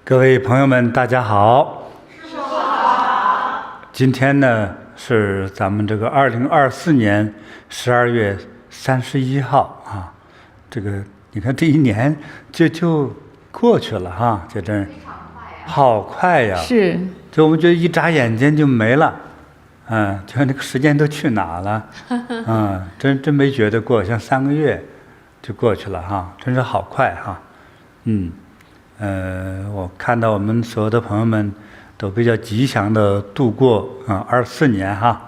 各位朋友们，大家好。师父好。今天呢是咱们这个2024年12月31号啊，这个你看这一年就过去了哈，这真好快呀！是，就我们觉得一眨眼睛就没了，就像这个时间都去哪了？真没觉得过，像3个月就过去了哈，真是好快哈。我看到我们所有的朋友们都比较吉祥的度过24年哈，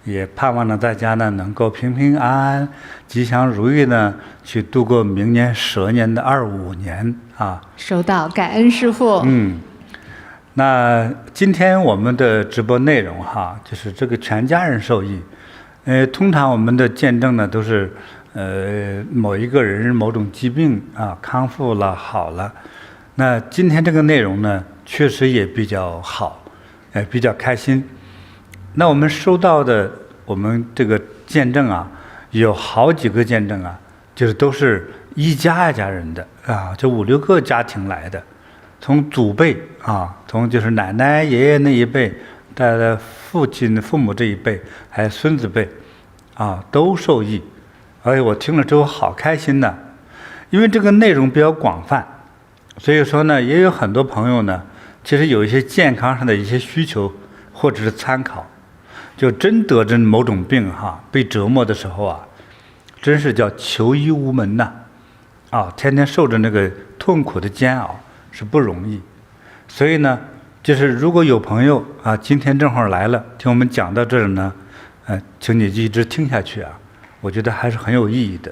也盼望着大家呢能够平平安安、吉祥如意呢去度过明年蛇年的25年啊。收到，感恩师父。那今天我们的直播内容哈，就是这个全家人受益。通常我们的见证呢都是某一个人某种疾病康复了好了。那今天这个内容呢，确实也比较好，比较开心。那我们收到的我们这个见证有好几个见证就是都是一家人的就5、6个家庭来的，从祖辈从就是奶奶爷爷那一辈，带到父亲父母这一辈，还有孙子辈都受益。而且我听了之后好开心呢，因为这个内容比较广泛。所以说呢，也有很多朋友呢，其实有一些健康上的一些需求或者是参考，就真得着某种病被折磨的时候真是叫求医无门呐，天天受着那个痛苦的煎熬是不容易。所以呢，就是如果有朋友今天正好来了，听我们讲到这儿呢，请你一直听下去我觉得还是很有意义的。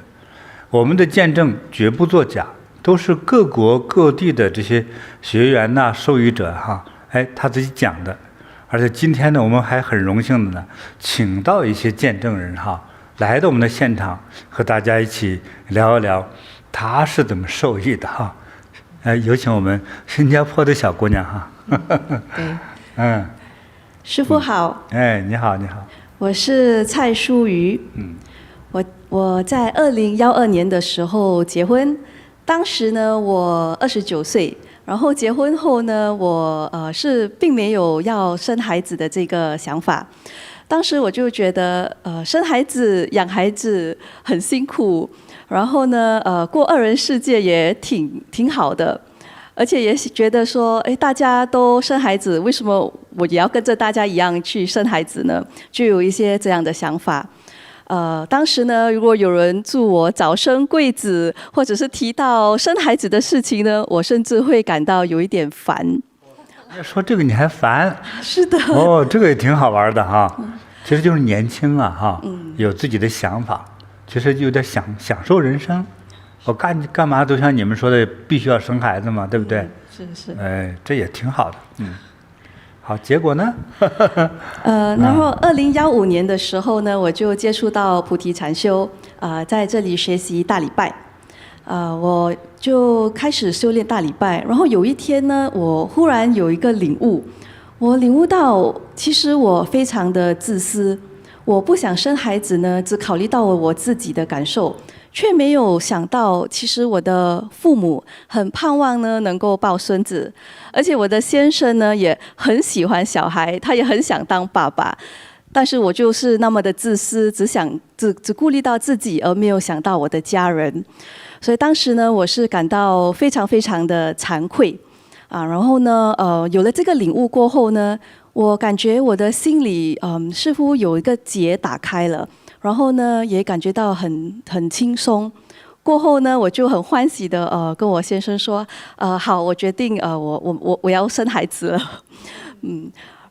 我们的见证绝不作假。都是各国各地的这些学员受益者他自己讲的。而且今天呢，我们还很荣幸的呢，请到一些见证人来到我们的现场，和大家一起聊一聊他是怎么受益的有请我们新加坡的小姑娘对，师父好。你好，你好。我是蔡淑瑜。我在2012年的时候结婚。当时呢，我29岁，然后结婚后呢，我是并没有要生孩子的这个想法。当时我就觉得，生孩子、养孩子很辛苦，然后呢，过2人世界也挺好的，而且也觉得说，大家都生孩子，为什么我也要跟着大家一样去生孩子呢？就有一些这样的想法。当时呢，如果有人祝我早生贵子，或者是提到生孩子的事情呢，我甚至会感到有一点烦。说这个你还烦？是的。这个也挺好玩的其实就是年轻有自己的想法，其实有点享受人生。我干嘛都像你们说的，必须要生孩子嘛，对不对？是。这也挺好的。好，结果呢？然后2015年的时候呢，我就接触到菩提禅修，在这里学习大礼拜，我就开始修炼大礼拜。然后有一天呢，我忽然有一个领悟，我领悟到，其实我非常的自私，我不想生孩子呢，只考虑到我自己的感受。却没有想到，其实我的父母很盼望呢能够抱孙子，而且我的先生呢也很喜欢小孩，他也很想当爸爸，但是我就是那么的自私，只顾虑到自己，而没有想到我的家人。所以当时呢，我是感到非常非常的惭愧然后呢，有了这个领悟过后呢，我感觉我的心里似乎有一个结打开了。然后呢，也感觉到很轻松。过后呢，我就很欢喜的跟我先生说，好，我决定我要生孩子了。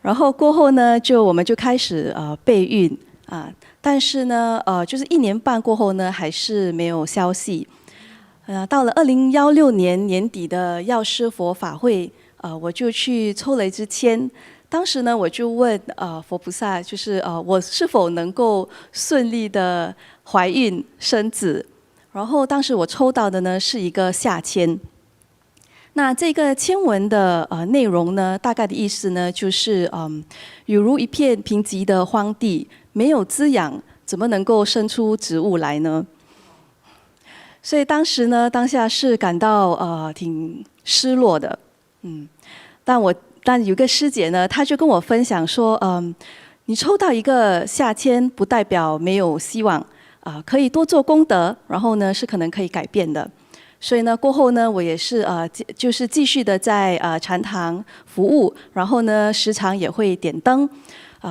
然后过后呢，我们就开始备孕但是呢，就是1年半过后呢，还是没有消息。到了2016年年底的药师佛法会，我就去抽了一支签。当时呢，我就问佛菩萨，就是我是否能够顺利的怀孕生子？然后当时我抽到的呢是一个下签。那这个签文的内容呢，大概的意思呢就是有如一片贫瘠的荒地，没有滋养，怎么能够生出植物来呢？所以当时呢，当下是感到挺失落的。但有个师姐呢，她就跟我分享说，你抽到一个下签，不代表没有希望可以多做功德，然后呢是可能可以改变的。所以呢，过后呢，我也是就是继续的在禅堂服务，然后呢，时常也会点灯。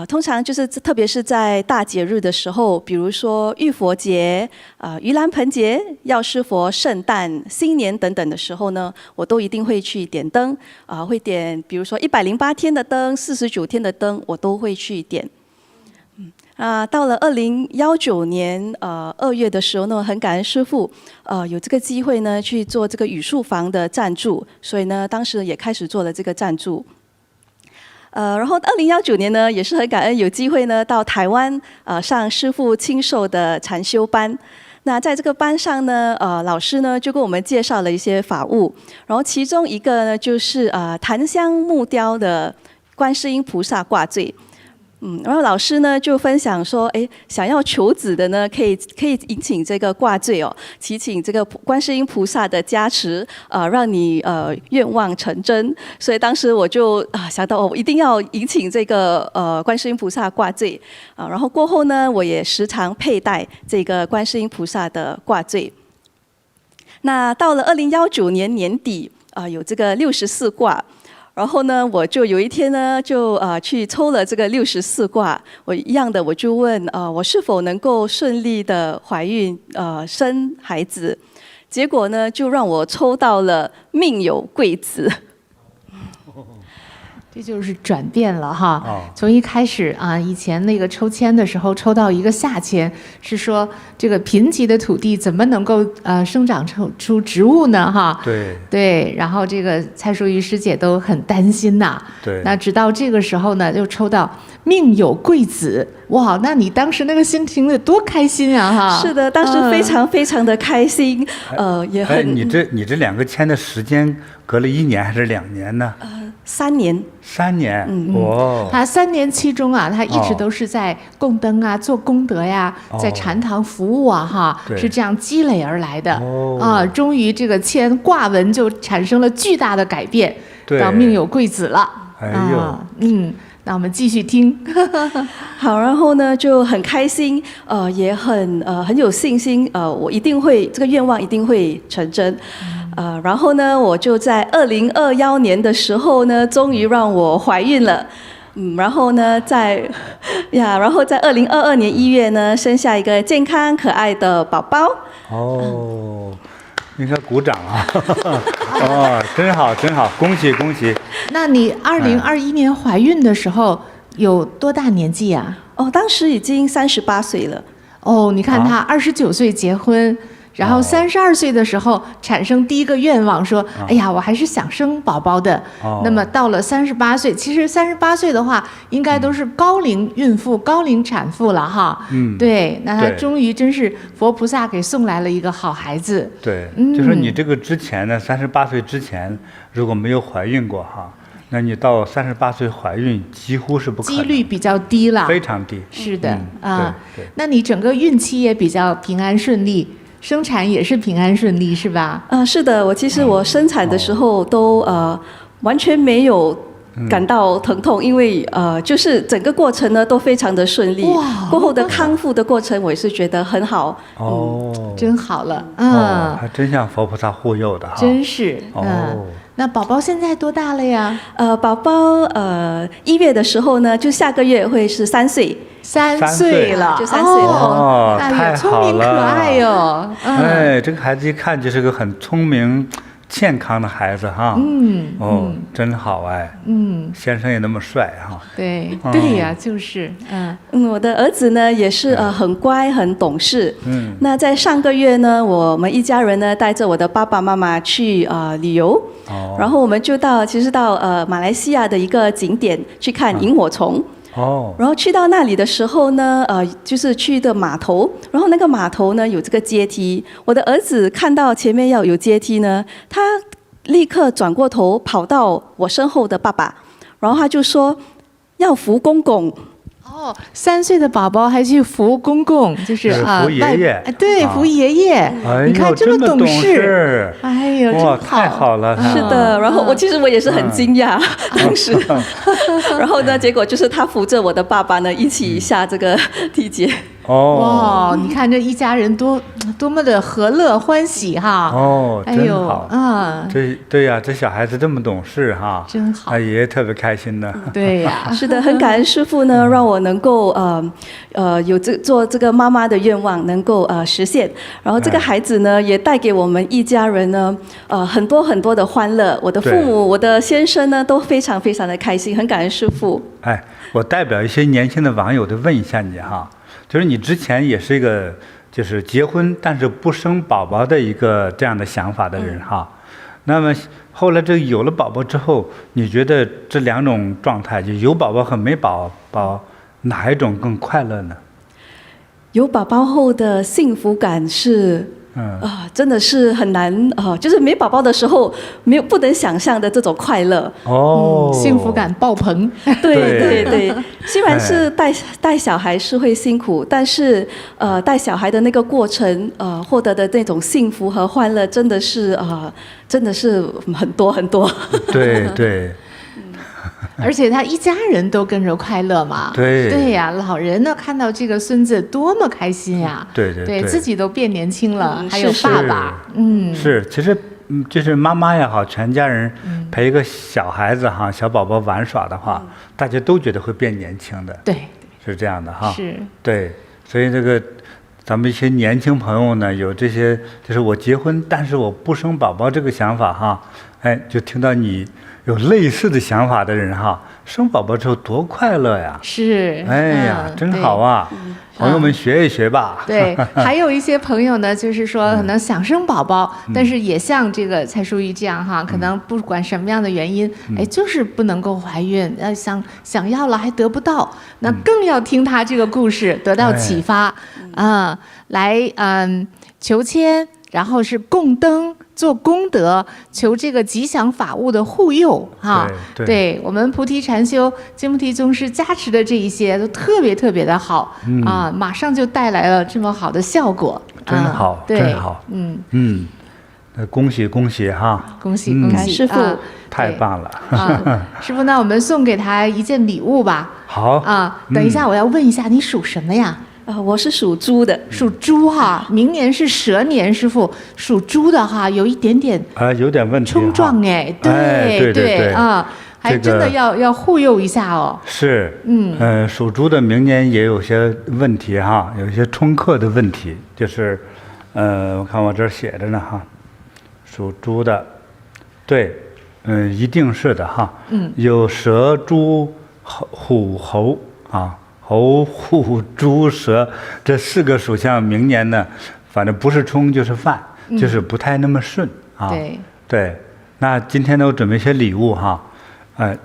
通常就是特别是在大节日的时候，比如说浴佛节、盂兰盆节、药师佛圣诞、新年等等的时候呢，我都一定会去点灯会点，比如说108天的灯、49天的灯，我都会去点。到了2019年2月的时候呢，很感恩师父有这个机会呢去做这个语数房的赞助，所以呢，当时也开始做了这个赞助。然后2019年呢，也是很感恩有机会呢到台湾上师父亲授的禅修班。那在这个班上呢，老师呢就跟我们介绍了一些法物，然后其中一个呢就是檀香木雕的观世音菩萨挂坠。然后老师呢就分享说，想要求子的呢，可以引请这个挂坠祈请这个观世音菩萨的加持，让你愿望成真。所以当时我就想到，我一定要引请这个观世音菩萨挂坠然后过后呢，我也时常佩戴这个观世音菩萨的挂坠。那到了2019年年底有这个64卦。然后呢，我就有一天呢，就去抽了这个64卦。我就问我是否能够顺利的怀孕生孩子。结果呢，就让我抽到了命有贵子。这就是转变了哈，从一开始以前那个抽签的时候抽到一个下签，是说这个贫瘠的土地怎么能够生长出植物呢哈？对，然后这个蔡淑瑜师姐都很担心呐。对，那直到这个时候呢，就抽到命有贵子，哇，那你当时那个心情得多开心啊哈！是的，当时非常非常的开心，也很。你这两个签的时间隔了1年还是2年呢？3年。3年，他3年期中他一直都是在供灯做功德呀，在禅堂服务哈，是这样积累而来的终于这个签卦文就产生了巨大的改变，到命有贵子了。那我们继续听。好，然后呢就很开心，也很有信心，我一定会这个愿望一定会成真。然后呢，我就在2021年的时候呢，终于让我怀孕了。然后呢，在2022年1月呢，生下一个健康可爱的宝宝。应该鼓掌真好真好，恭喜恭喜！那你2021年怀孕的时候有多大年纪啊？当时已经38岁了。你看他29岁结婚。然后32岁的时候产生第一个愿望，说：“哎呀，我还是想生宝宝的。”那么到了38岁，其实38岁的话，应该都是高龄孕妇、高龄产妇了哈。对，那他终于真是佛菩萨给送来了一个好孩子。对，就说你这个之前呢，38岁之前如果没有怀孕过哈，那你到38岁怀孕几乎是不可能，几率比较低了，非常低。是的那你整个孕期也比较平安顺利。生产也是平安顺利是吧？是的，其实我生产的时候都完全没有感到疼痛，因为就是整个过程呢都非常的顺利。过后的康复的过程，我也是觉得很好。真好了，还真像佛菩萨护佑的哈。真是那宝宝现在多大了呀？宝宝1月的时候呢，就下个月会是3岁。3岁了，就3岁了。太聪明可爱哟！这个孩子一看就是个很聪明、健康的孩子哈。真好哎。先生也那么帅哈。对呀，就是我的儿子呢也是很乖、很懂事。那在上个月呢，我们一家人呢带着我的爸爸妈妈去旅游。然后我们就到马来西亚的一个景点去看萤火虫。然后去到那里的时候呢，就是去的码头，然后那个码头呢有这个阶梯。我的儿子看到前面要有阶梯呢，他立刻转过头跑到我身后的爸爸，然后他就说要扶公公。哦，3岁的宝宝还去扶公公，就是扶爷爷，对，扶爷爷。你看这么懂事，哎呦，哇，太好了！是的，然后其实我也是很惊讶，当时，然后呢，结果就是他扶着我的爸爸呢，一起下这个梯阶。哇，你看这一家人多么的和乐欢喜哈！真好啊！对呀，这小孩子这么懂事哈，真好，爷爷特别开心的。对呀，是的，很感恩师父呢，让我能够有做这个妈妈的愿望能够实现。然后这个孩子呢，也带给我们一家人呢很多很多的欢乐。我的父母、我的先生呢，都非常非常的开心，很感恩师父。哎，我代表一些年轻的网友的问一下你哈。就是你之前也是一个就是结婚但是不生宝宝的一个这样的想法的人哈，那么后来这有了宝宝之后，你觉得这2种状态，就有宝宝和没宝宝，哪一种更快乐呢？有宝宝后的幸福感是真的是很难就是没宝宝的时候不能想象的这种快乐幸福感爆棚。对，虽然是带小孩是会辛苦，但是带小孩的那个过程获得的那种幸福和欢乐真的是很多很多。对。而且他一家人都跟着快乐嘛，对呀，老人呢看到这个孙子多么开心呀，对自己都变年轻了，还有爸爸，是，其实就是妈妈也好，全家人陪一个小孩子哈，小宝宝玩耍的话，大家都觉得会变年轻的，对，是这样的哈，是，对，所以这个咱们一些年轻朋友呢，有这些就是我结婚但是我不生宝宝这个想法哈，哎，就听到你有类似的想法的人哈，生宝宝之后多快乐呀！是，哎呀，真好啊！朋友们学一学吧。对，还有一些朋友呢，就是说可能想生宝宝，但是也像这个蔡淑玉这样哈，可能不管什么样的原因，哎，就是不能够怀孕，想要了还得不到，那更要听他这个故事得到启发来求签，然后是供灯。做功德，求这个吉祥法物的护佑哈。对我们菩提禅修金菩提宗师加持的这一些都特别特别的好马上就带来了这么好的效果，真好，真好，恭喜恭喜哈！恭喜恭喜，师父太棒了师父，那我们送给他一件礼物吧。好等一下我要问一下，你属什么呀？我是属猪的，属猪哈，明年是蛇年，师父属猪的哈，有一点点有点问题，冲撞哎，对还真的要护佑一下哦。是，属猪的明年也有些问题哈，有一些冲克的问题，就是我看我这儿写着呢哈，属猪的，对，一定是的哈，有蛇、猪、虎、猴啊。猴、虎、猪、蛇这4个属相，明年呢，反正不是冲就是犯，就是不太那么顺啊。对，那今天呢，我准备一些礼物哈，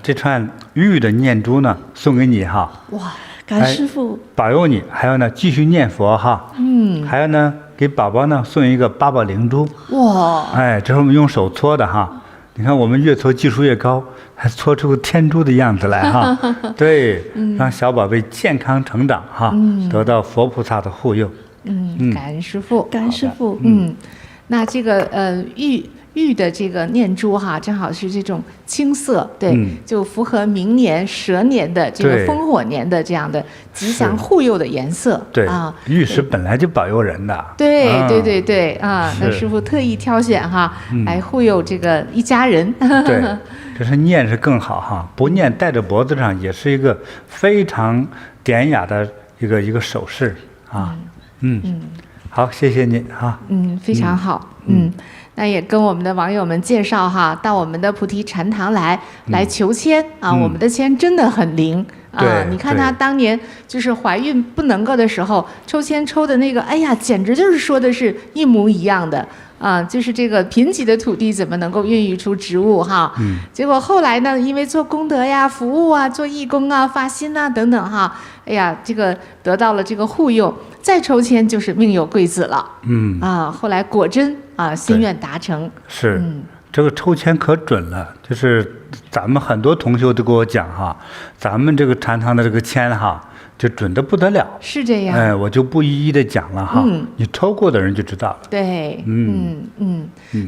这串玉的念珠呢，送给你哈。哇，感恩师父保佑你，还有呢，继续念佛哈。还有呢，给宝宝呢送一个8宝灵珠。哇，这是我们用手搓的哈。你看，我们越搓技术越高，还搓出个天珠的样子来哈。对，让小宝贝健康成长哈，得到佛菩萨的护佑。感恩师父，感恩师父。那这个玉的这个念珠哈，正好是这种青色，对，就符合明年蛇年的这个烽火年的这样的吉祥护佑的颜色。对玉石本来就保佑人的。对那师父特意挑选哈，来护佑这个一家人。对，这是念是更好哈，不念戴在脖子上也是一个非常典雅的一个首饰啊。好，谢谢您哈。非常好。那也跟我们的网友们介绍哈，到我们的菩提禅堂来求签我们的签真的很灵你看她当年就是怀孕不能够的时候，抽签抽的那个，哎呀，简直就是说的是一模一样的就是这个贫瘠的土地怎么能够孕育出植物哈？结果后来呢，因为做功德呀、服务啊、做义工啊、发心啊等等哈，哎呀，这个得到了这个护佑，再抽签就是命有贵子了。后来果真心愿达成。是，这个抽签可准了，就是咱们很多同修都跟我讲哈，咱们这个禅堂的这个签哈，就准得不得了。是这样。我就不一一的讲了哈。你抽过的人就知道了。对，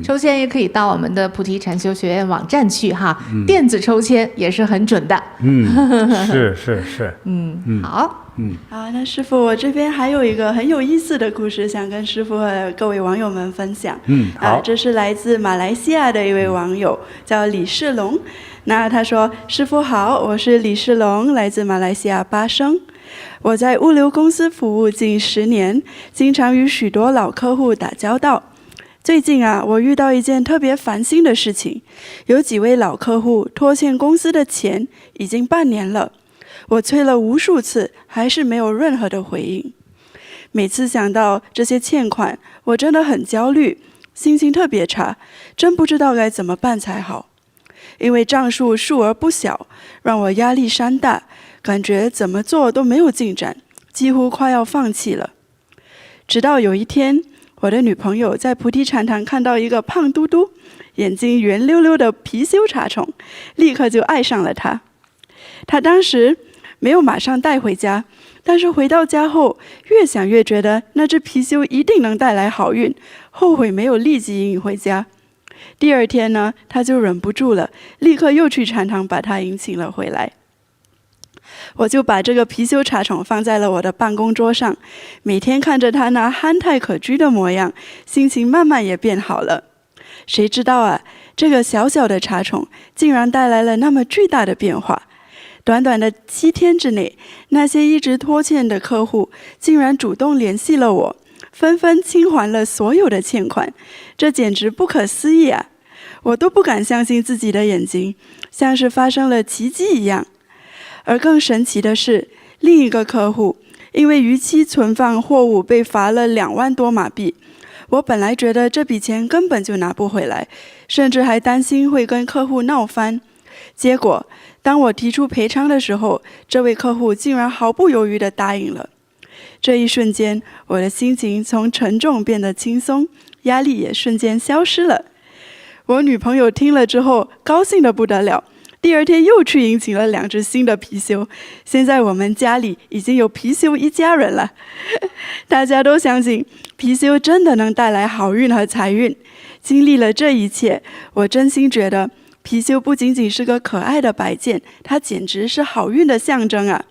抽签也可以到我们的菩提禅修学院网站去哈，电子抽签也是很准的。是。好。好，那师父，我这边还有一个很有意思的故事，想跟师父和各位网友们分享。好，这是来自马来西亚的一位网友，叫李世龙。那他说：“师父好，我是李世龙，来自马来西亚巴生。我在物流公司服务近10年，经常与许多老客户打交道。最近我遇到一件特别烦心的事情，有几位老客户拖欠公司的钱已经半年了。”我催了无数次，还是没有任何的回应。每次想到这些欠款，我真的很焦虑，心情特别差，真不知道该怎么办才好。因为账数数额不小，让我压力山大，感觉怎么做都没有进展，几乎快要放弃了。直到有一天，我的女朋友在菩提禅堂看到一个胖嘟嘟、眼睛圆溜溜的貔貅茶虫，立刻就爱上了它。她当时没有马上带回家，但是回到家后，越想越觉得那只貔貅一定能带来好运，后悔没有立即引回家。第二天呢，他就忍不住了，立刻又去禅堂把它引请了回来。我就把这个貔貅茶虫放在了我的办公桌上，每天看着它那憨态可掬的模样，心情慢慢也变好了。谁知道这个小小的茶虫竟然带来了那么巨大的变化。短短的7天之内，那些一直拖欠的客户竟然主动联系了我，纷纷清还了所有的欠款，这简直不可思议啊！我都不敢相信自己的眼睛，像是发生了奇迹一样。而更神奇的是，另一个客户因为逾期存放货物被罚了2万多马币。我本来觉得这笔钱根本就拿不回来，甚至还担心会跟客户闹翻。结果当我提出赔偿的时候，这位客户竟然毫不犹豫地答应了。这一瞬间，我的心情从沉重变得轻松，压力也瞬间消失了。我女朋友听了之后高兴得不得了，第二天又去引请了2只新的貔貅，现在我们家里已经有貔貅一家人了。大家都相信貔貅真的能带来好运和财运。经历了这一切，我真心觉得貔貅不仅仅是个可爱的摆件，它简直是好运的象征啊！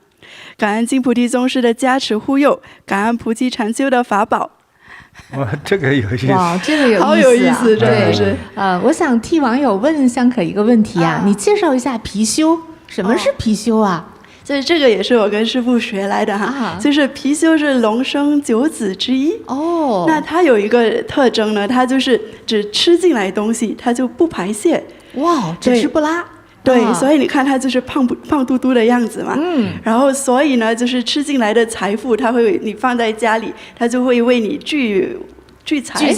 感恩金菩提宗师的加持护佑，感恩菩提禅修的法宝。哇，这个有意思！哇，这个有意思，好有意思，真的是。我想替网友问香可一个问题你介绍一下貔貅，什么是貔貅啊？这个也是我跟师父学来的就是貔貅是龙生9子之一那它有一个特征呢，它就是只吃进来东西，它就不排泄。哇，只吃不拉。对，所以你看它就是胖嘟嘟的样子嘛。然后所以呢，就是吃进来的财富，你放在家里，它就会为你聚财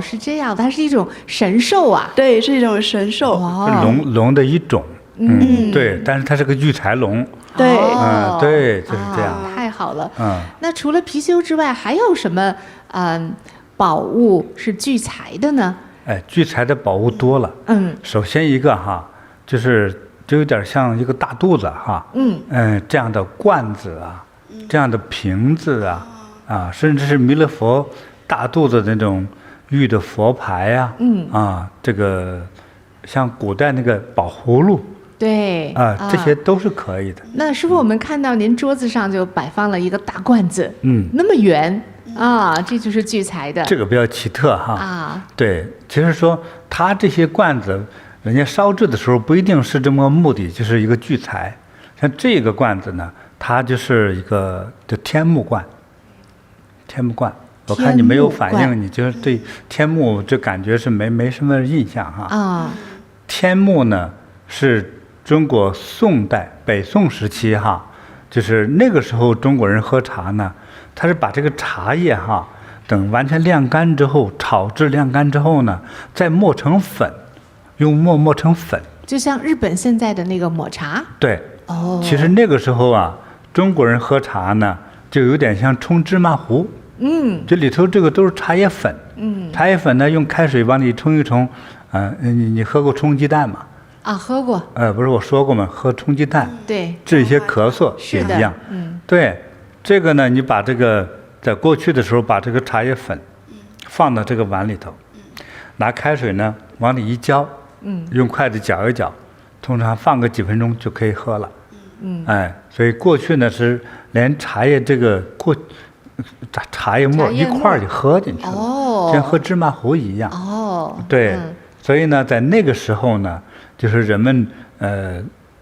是这样，它是一种神兽啊。对，是一种神兽。龙的一种。对，但是它是个聚财龙。对，对，就是这样。太好了。那除了貔貅之外，还有什么宝物是聚财的呢？聚财的宝物多了。首先一个就有点像一个大肚子这样的罐子这样的瓶子甚至是弥勒佛大肚子那种玉的佛牌这个像古代那个宝葫芦。对这些都是可以的。那师父，我们看到您桌子上就摆放了一个大罐子，那么圆这就是聚财的。这个比较奇特对，其实说它这些罐子，人家烧制的时候不一定是这么个目的，就是一个聚财。像这个罐子呢，它就是一个天目罐。天目罐，我看你没有反应，你就是对天目这感觉是没什么印象天目呢是中国宋代北宋时期就是那个时候中国人喝茶呢，他是把这个茶叶等完全晾干之后，炒制晾干之后呢，再磨成粉，用磨成粉，就像日本现在的那个抹茶。对，其实那个时候中国人喝茶呢，就有点像冲芝麻糊。这里头这个都是茶叶粉。茶叶粉呢，用开水往里冲一冲。你喝过冲鸡蛋吗？啊，喝过。不是我说过吗？喝冲鸡蛋，对，治一些咳嗽是的也一样。对，这个呢，你把这个在过去的时候把这个茶叶粉放到这个碗里头，拿开水呢往里一浇，用筷子搅一搅，通常放个几分钟就可以喝了。所以过去呢是连茶叶这个茶叶末一块儿就喝进去了，跟喝芝麻糊一样。对，所以呢，在那个时候呢，就是人们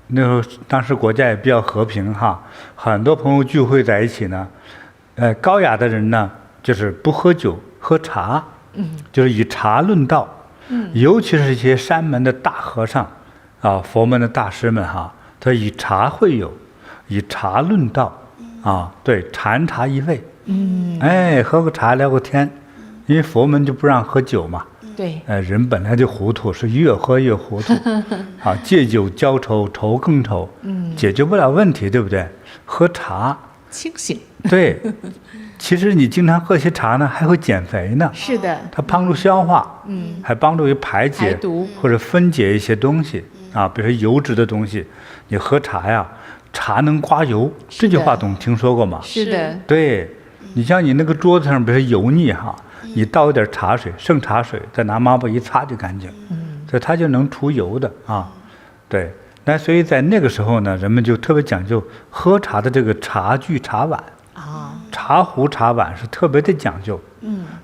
那时候当时国家也比较和平哈，很多朋友聚会在一起呢，高雅的人呢就是不喝酒喝茶，就是以茶论道，尤其是一些山门的大和尚啊，佛门的大师们哈。他以茶会友，以茶论道，对，禅茶一味，喝个茶聊个天，因为佛门就不让喝酒嘛，对，人本来就糊涂，是越喝越糊涂，借酒浇愁，愁更愁，解决不了问题，对不对？喝茶清醒，对，其实你经常喝些茶呢，还会减肥呢，是的，它帮助消化，还帮助于排解毒或者分解一些东西。比如说油脂的东西，你喝茶呀，茶能刮油，这句话总听说过吗？是的，对，你像你那个桌子上，比如说油腻哈，你倒一点茶水，剩茶水，再拿抹布一擦就干净，所以它就能除油的啊。对，那所以在那个时候呢，人们就特别讲究喝茶的这个茶具、茶碗茶壶、茶碗是特别的讲究。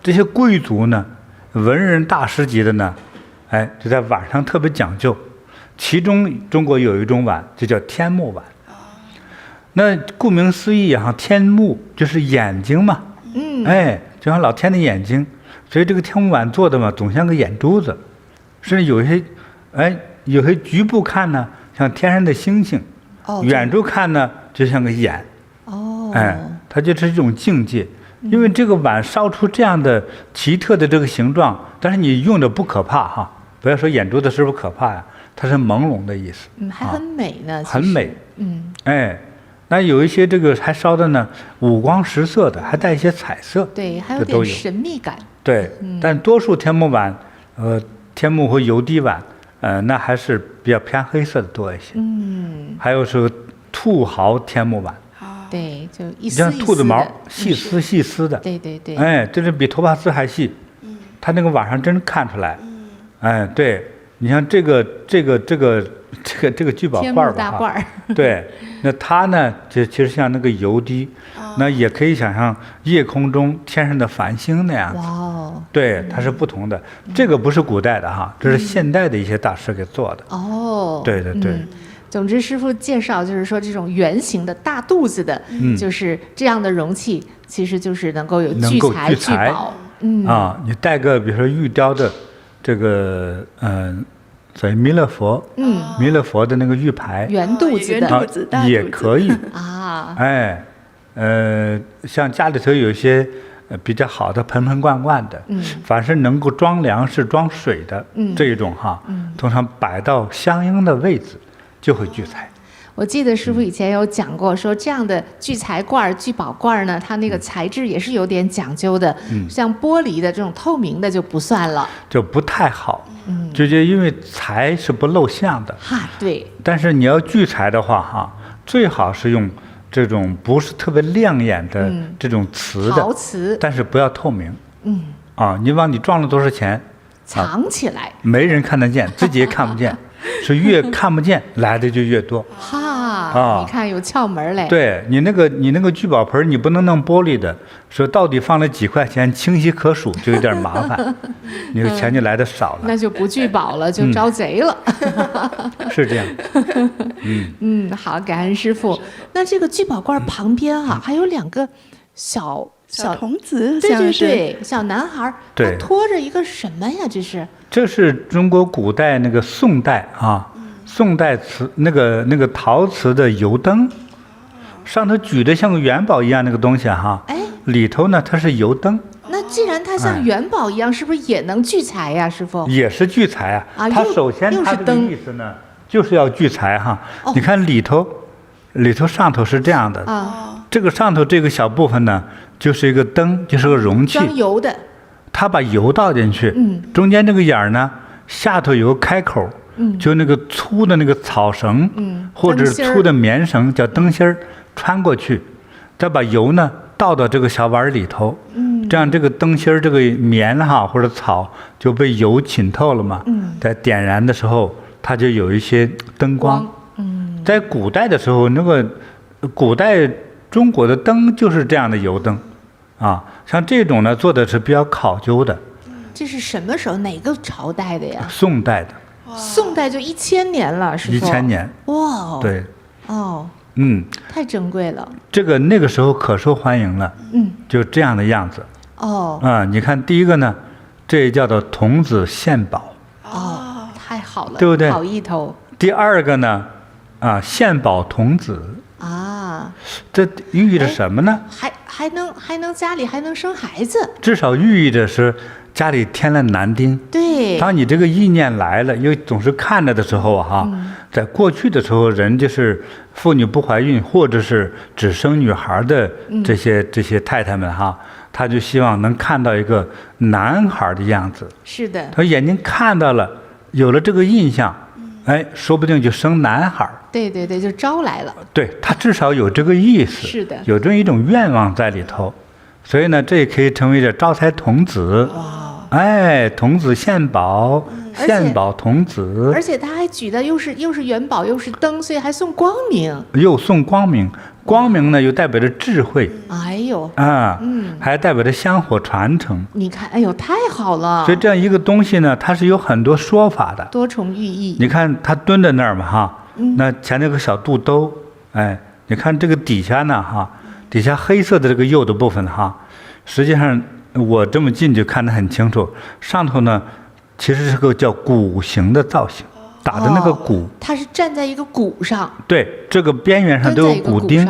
这些贵族呢，文人大师级的呢，就在碗上特别讲究。其中中国有一种碗就叫天目碗，那顾名思义天目就是眼睛嘛，就像老天的眼睛，所以这个天目碗做的嘛，总像个眼珠子，甚至有些局部看呢像天上的星星，远处看呢就像个眼，它就是这种境界。因为这个碗烧出这样的奇特的这个形状，但是你用着不可怕哈，不要说眼珠子是不是可怕呀？它是朦胧的意思，还很美呢，很美，那有一些这个还烧的呢，五光十色的，还带一些彩色，对，还有点神秘感，对，但多数天目碗，天目和油滴碗，那还是比较偏黑色的多一些，还有是兔毫天目碗，对，就一丝像兔子毛，细丝细丝的，对对对，这是比头发丝还细，它那个碗上真看出来，对。你像这个聚宝罐吧，对，那它呢，就其实像那个油滴，那也可以想象夜空中天上的繁星那样子。对，它是不同的。这个不是古代的哈，这是现代的一些大师给做的。对对对。总之，师父介绍就是说，这种圆形的大肚子的，就是这样的容器，其实就是能够有聚财聚宝。你带个比如说玉雕的。这个所以弥勒佛，弥勒佛的那个玉牌，圆肚子的也可以像家里头有一些比较好的盆盆罐罐的，凡是能够装粮食、装水的这一种通常摆到相应的位置，就会聚财。我记得师父以前有讲过，说这样的聚财罐、聚宝罐呢，它那个材质也是有点讲究的，像玻璃的这种透明的就不算了，就不太好。就因为财是不露相的。对。但是你要聚财的话最好是用这种不是特别亮眼的这种瓷的陶瓷，但是不要透明。你往里装了多少钱，藏起来，没人看得见，自己也看不见。是越看不见来的就越多，你看有窍门嘞。对，你那个聚宝盆，你不能弄玻璃的，说到底放了几块钱，清晰可数，就有点麻烦，你的钱就来的少了。那就不聚宝了，就招贼了。是这样。好，感恩师父。那这个聚宝罐旁边还有两个小童子，对，小男孩，对，拖着一个什么呀？这是中国古代那个宋代宋代那个陶瓷的油灯，上头举的像个元宝一样那个东西里头呢它是油灯。那既然它像元宝一样，是不是也能聚财呀，师父？也是聚财它首先它这个意思呢，就是要聚财你看里头上头是这样的这个上头这个小部分呢，就是一个灯，就是个容器，装油的。他把油倒进去，中间这个眼儿呢，下头有个开口，就那个粗的那个草绳，或者是粗的棉绳叫灯芯儿，穿过去，再把油呢倒到这个小碗里头，这样这个灯芯儿这个棉哈或者草就被油浸透了嘛，在点燃的时候它就有一些灯光。在古代的时候，那个古代中国的灯就是这样的油灯，啊，像这种呢做的是比较考究的。这是什么时候？哪个朝代的呀？宋代的。宋代就1000年了，师傅。1000年。哇。对。哦。太珍贵了。这个那个时候可受欢迎了。就这样的样子。哦。你看第一个呢，这叫做童子献宝。哦，太好了，对不对？好意头。第二个呢，献宝童子。这寓意着什么呢？还能家里还能生孩子。至少寓意着是家里添了男丁。对。当你这个意念来了，因为总是看着的时候在过去的时候，人就是妇女不怀孕或者是只生女孩的这些太太们他就希望能看到一个男孩的样子。是的。他眼睛看到了，有了这个印象，说不定就生男孩。对对对，就招来了。对，他至少有这个意思。是的。有这么一种愿望在里头，所以呢，这也可以成为这招财童子。童子献宝，献宝童子。而且他还举的又是元宝又是灯，所以还送光明。又送光明，光明呢又代表着智慧。哎呦。还代表着香火传承。你看，哎呦，太好了。所以这样一个东西呢，它是有很多说法的，多重寓意。你看他蹲在那儿嘛那前面有个小肚兜，你看这个底下呢底下黑色的这个釉的部分实际上我这么近就看得很清楚，上头呢其实是个叫鼓形的造型，打的那个鼓。它是站在一个鼓上。对，这个边缘上都有鼓钉。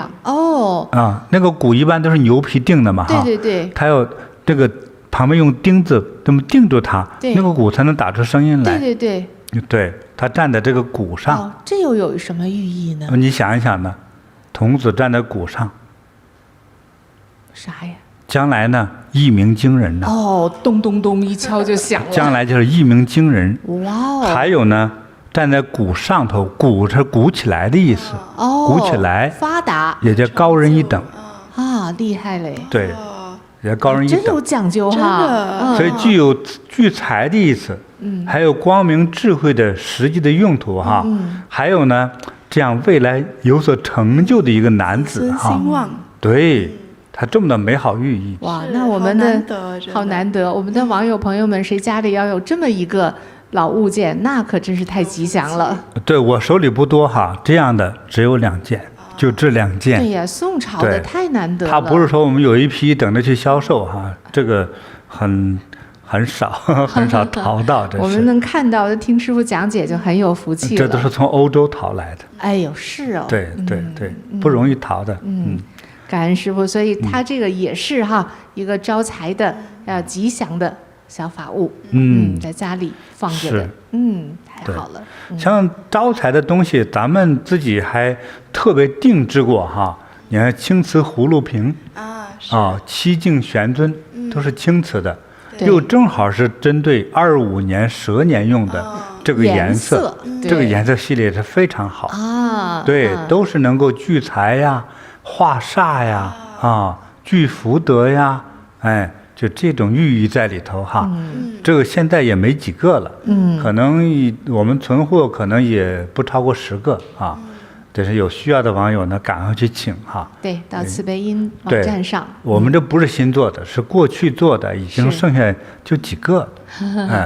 那个鼓一般都是牛皮钉的嘛对对对。它要这个旁边用钉子这么钉住它，那个鼓才能打出声音来。对对对。对，他站在这个鼓上。这又有什么寓意呢？你想一想呢，童子站在鼓上，啥呀？将来呢，一鸣惊人呢。咚咚咚一敲就响了。将来就是一鸣惊人。哇。还有呢，站在鼓上头，鼓是鼓起来的意思。鼓起来。发达。也叫高人一等。厉害嘞。对，也叫高人一等。真有讲究哈。所以具有聚财的意思。还有光明智慧的实际的用途还有呢，这样未来有所成就的一个男子兴旺。对，他这么的美好寓意。哇，那我们的好难得，我们的网友朋友们，谁家里要有这么一个老物件，那可真是太吉祥了。对，我手里不多这样的只有2件，就这2件。对呀，宋朝的太难得了。他不是说我们有一批等着去销售这个很少很少淘到。我们能看到听师傅讲解就很有福气了。这都是从欧洲淘来的。哎呦，是哦。对对对，不容易淘的。感恩师傅，所以他这个也是一个招财的吉祥的小法物。在家里放着的。太好了。像招财的东西，咱们自己还特别定制过你看青瓷葫芦瓶七净玄尊都是青瓷的。又正好是针对25年蛇年用的这个颜色，这个颜色系列是非常好对，都是能够聚财呀、化煞呀、聚福德呀，就这种寓意在里头这个现在也没几个了，可能我们存货可能也不超过10个但是有需要的网友呢，赶快去请对，到慈悲音网站上。我们这不是新做的，是过去做的，已经剩下就几个，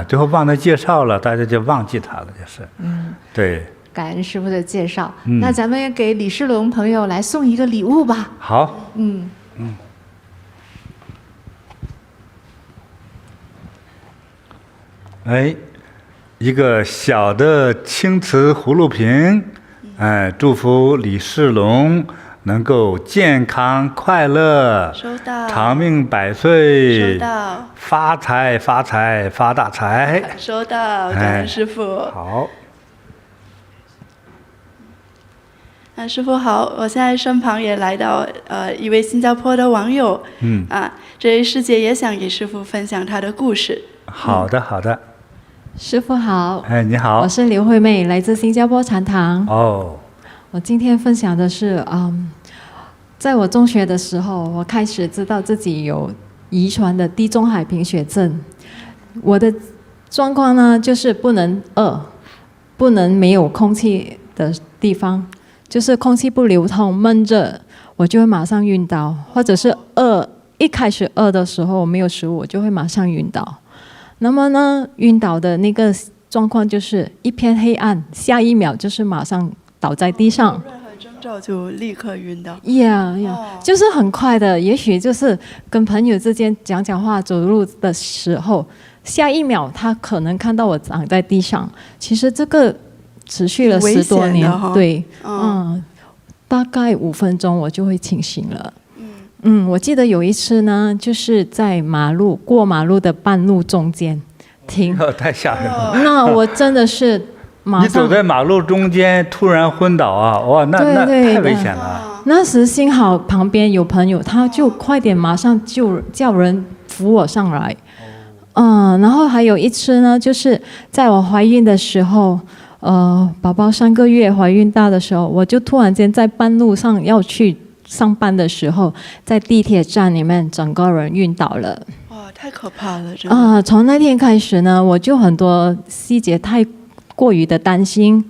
最后忘了介绍了，大家就忘记它了，就是。对。感恩师傅的介绍，那咱们也给李世龙朋友来送一个礼物吧。好。一个小的青瓷葫芦瓶。祝福李世龙能够健康快乐，收到，长命百岁，收到，发财发财发大财，收到，感恩师父。好。师父好，我现在身旁也来到一位新加坡的网友，这位师姐也想给师父分享她的故事。好的好的。师父好，哎，你好，我是刘惠妹，来自新加坡禅堂。哦，我今天分享的是，在我中学的时候，我开始知道自己有遗传的地中海贫血症。我的状况呢，就是不能饿，不能没有空气的地方，就是空气不流通、闷热，我就会马上晕倒，或者是饿，一开始饿的时候没有食物，我就会马上晕倒。那么呢，晕倒的那个状况就是一片黑暗，下一秒就是马上倒在地上。任何征兆就立刻晕倒。就是很快的，也许就是跟朋友之间讲讲话、走路的时候，下一秒他可能看到我躺在地上。其实这个持续了10多年，对，大概5分钟我就会清醒了。我记得有一次呢，就是在过马路的半路中间停，太吓人了。那我真的是马上，你走在马路中间突然昏倒啊！哇，那太危险了。那时幸好旁边有朋友，他就快点马上叫人扶我上来。然后还有一次呢，就是在我怀孕的时候，宝宝3个月怀孕大的时候，我就突然间在半路上要去上班的时候，在地铁站里面整个人晕倒了。哇，太可怕了，真的。从那天开始呢，我就很多细节太过于的担心，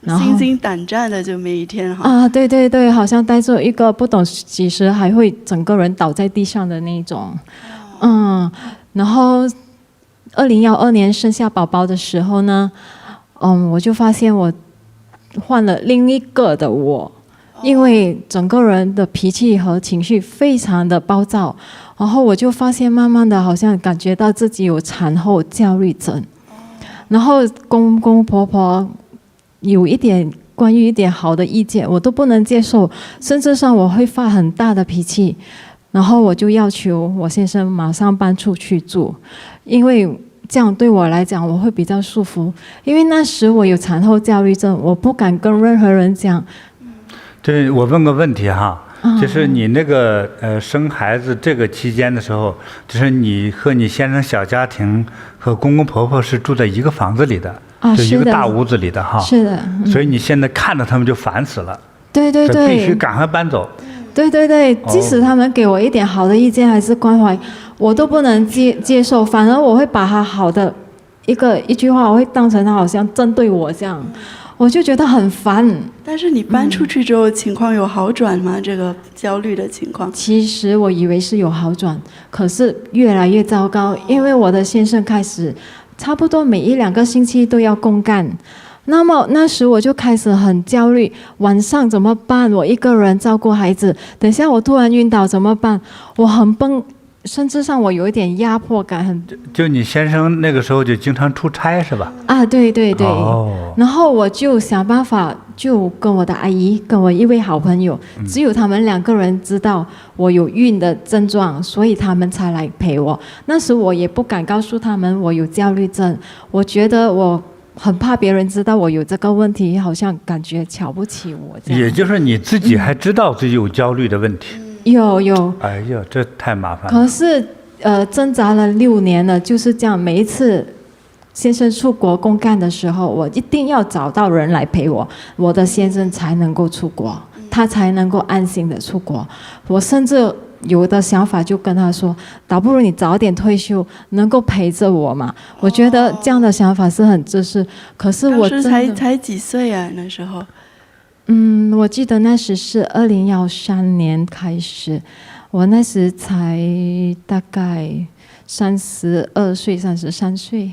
然后心惊胆战的就每一天哈。对对对，好像带着一个不懂几时还会整个人倒在地上的那种。然后2012年生下宝宝的时候呢，我就发现我换了另一个的我。因为整个人的脾气和情绪非常的暴躁，然后我就发现慢慢的好像感觉到自己有产后焦虑症，然后公公婆婆有关于一点好的意见我都不能接受，甚至上我会发很大的脾气，然后我就要求我先生马上搬出去住，因为这样对我来讲我会比较舒服，因为那时我有产后焦虑症，我不敢跟任何人讲。这我问个问题哈，就是你那个生孩子这个期间的时候，就是你和你先生小家庭和公公婆婆是住在一个房子里的，就一个大屋子里的哈。是的。所以你现在看到他们就烦死了。对对对。必须赶快搬走。对对对，即使他们给我一点好的意见还是关怀，我都不能接受，反而我会把他好的一句话，我会当成他好像针对我这样。我就觉得很烦。但是你搬出去之后，情况有好转吗？这个焦虑的情况？其实我以为是有好转，可是越来越糟糕，因为我的先生开始差不多每1-2个星期都要公干，那么那时我就开始很焦虑，晚上怎么办？我一个人照顾孩子，等下我突然晕倒怎么办？我很崩。甚至上我有一点压迫感，就你先生那个时候就经常出差是吧？对对对。然后我就想办法，就跟我的阿姨，跟我一位好朋友，只有他们2个人知道我有孕的症状，所以他们才来陪我。那时我也不敢告诉他们我有焦虑症，我觉得我很怕别人知道我有这个问题，好像感觉瞧不起我这样。也就是你自己还知道自己有焦虑的问题。有。哎呀，这太麻烦了。可是挣扎了6年了，就是这样。每一次先生出国公干的时候，我一定要找到人来陪我，我的先生才能够出国，他才能够安心的出国。我甚至有的想法就跟他说，倒不如你早点退休，能够陪着我嘛。我觉得这样的想法是很自私。可是我真的才几岁啊那时候？我记得那时是2013年开始，我那时才大概32岁、33岁。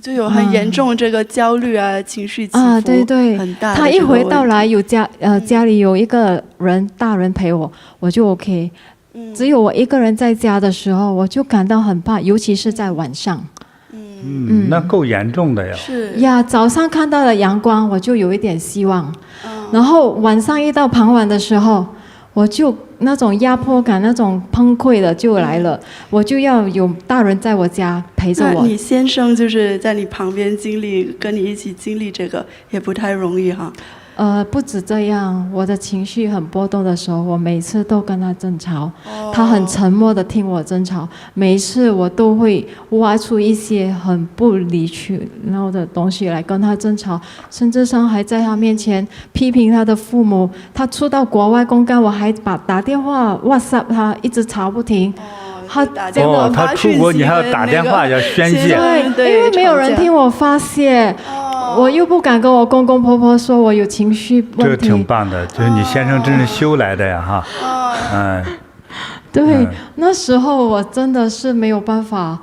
就有很严重这个焦虑啊，情绪起伏对对，很大。他一回到来有家里有一个大人陪我，我就 OK。只有我一个人在家的时候，我就感到很怕，尤其是在晚上。那够严重的呀。是呀，早上看到了阳光，我就有一点希望。然后晚上一到傍晚的时候，我就那种压迫感、那种崩溃的就来了，我就要有大人在我家陪着我。那你先生就是在你旁边经历，跟你一起经历这个，也不太容易哈。不止这样，我的情绪很波动的时候，我每次都跟他争吵，他很沉默的听我争吵，每一次我都会挖出一些很不理取闹的东西来跟他争吵，甚至上还在他面前批评他的父母。他出到国外公干，我还打电话 WhatsApp 他，一直吵不停。他真的他出国你还要打电话要宣泄，对，因为没有人听我发泄。我又不敢跟我公公婆婆说我有情绪问题。这个挺棒的，就是你先生真是修来的呀哈。对，那时候我真的是没有办法，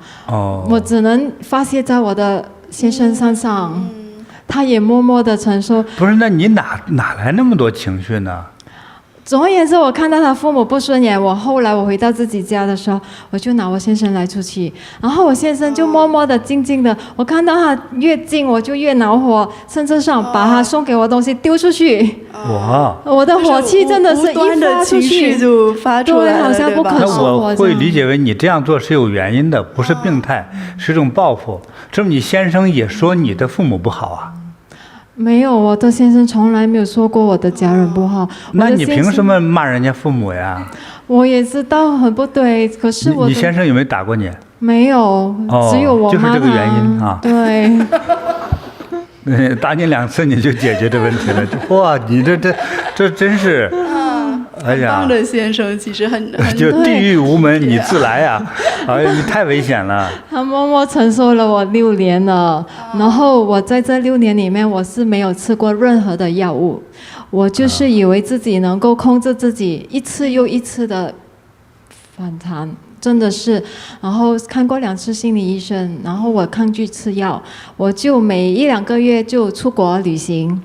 我只能发泄在我的先生身上，他也默默的承受。不是，那你哪来那么多情绪呢？总而言之，我看到他父母不顺眼，后来我回到自己家的时候，我就拿我先生来出气，然后我先生就默默的、静静的，我看到他越近，我就越恼火，甚至上把他送给我的东西丢出去。我的火气真的是一发出去就发出来了，对，好像不可收拾。我会理解为你这样做是有原因的，不是病态，是一种报复。这么你先生也说你的父母不好啊？没有，我的先生从来没有说过我的家人不好。那你凭什么骂人家父母呀？我也知道很不对，可是你先生有没有打过你？没有，只有我骂他。就是这个原因啊。对。打你2次你就解决这问题了，哇！你这真是，哎呀！棒的先生其实很就地狱无门你自来呀！哎呀，你太危险了。他默默承受了我6年了，然后我在这6年里面，我是没有吃过任何的药物，我就是以为自己能够控制自己，一次又一次的反弹。真的是，然后看过2次心理医生，然后我抗拒吃药，我就每1-2个月就出国旅行，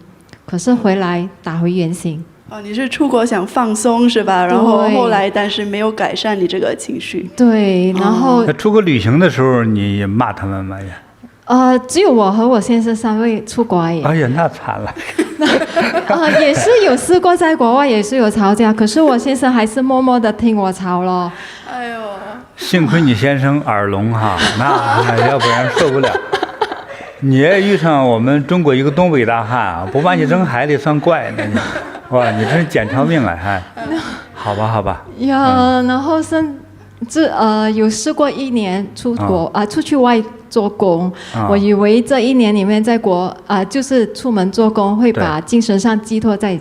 可是回来打回原形。你是出国想放松是吧？然后后来但是没有改善你这个情绪。对，然后出国旅行的时候你骂他们吗呀？只有我和我先生3位出国而已。哎呀，那惨了。也是有试过在国外，也是有吵架，可是我先生还是默默的听我吵了。哎呦，幸亏你先生耳聋哈，那要不然受不了。你也遇上我们中国一个东北大汉啊，不把你扔海里算怪呢。哇，你真是捡条命来还。好吧。呀，然后有试过1年出国出去外做工，我以为这1年里面在国就是出门做工会把精神上寄托在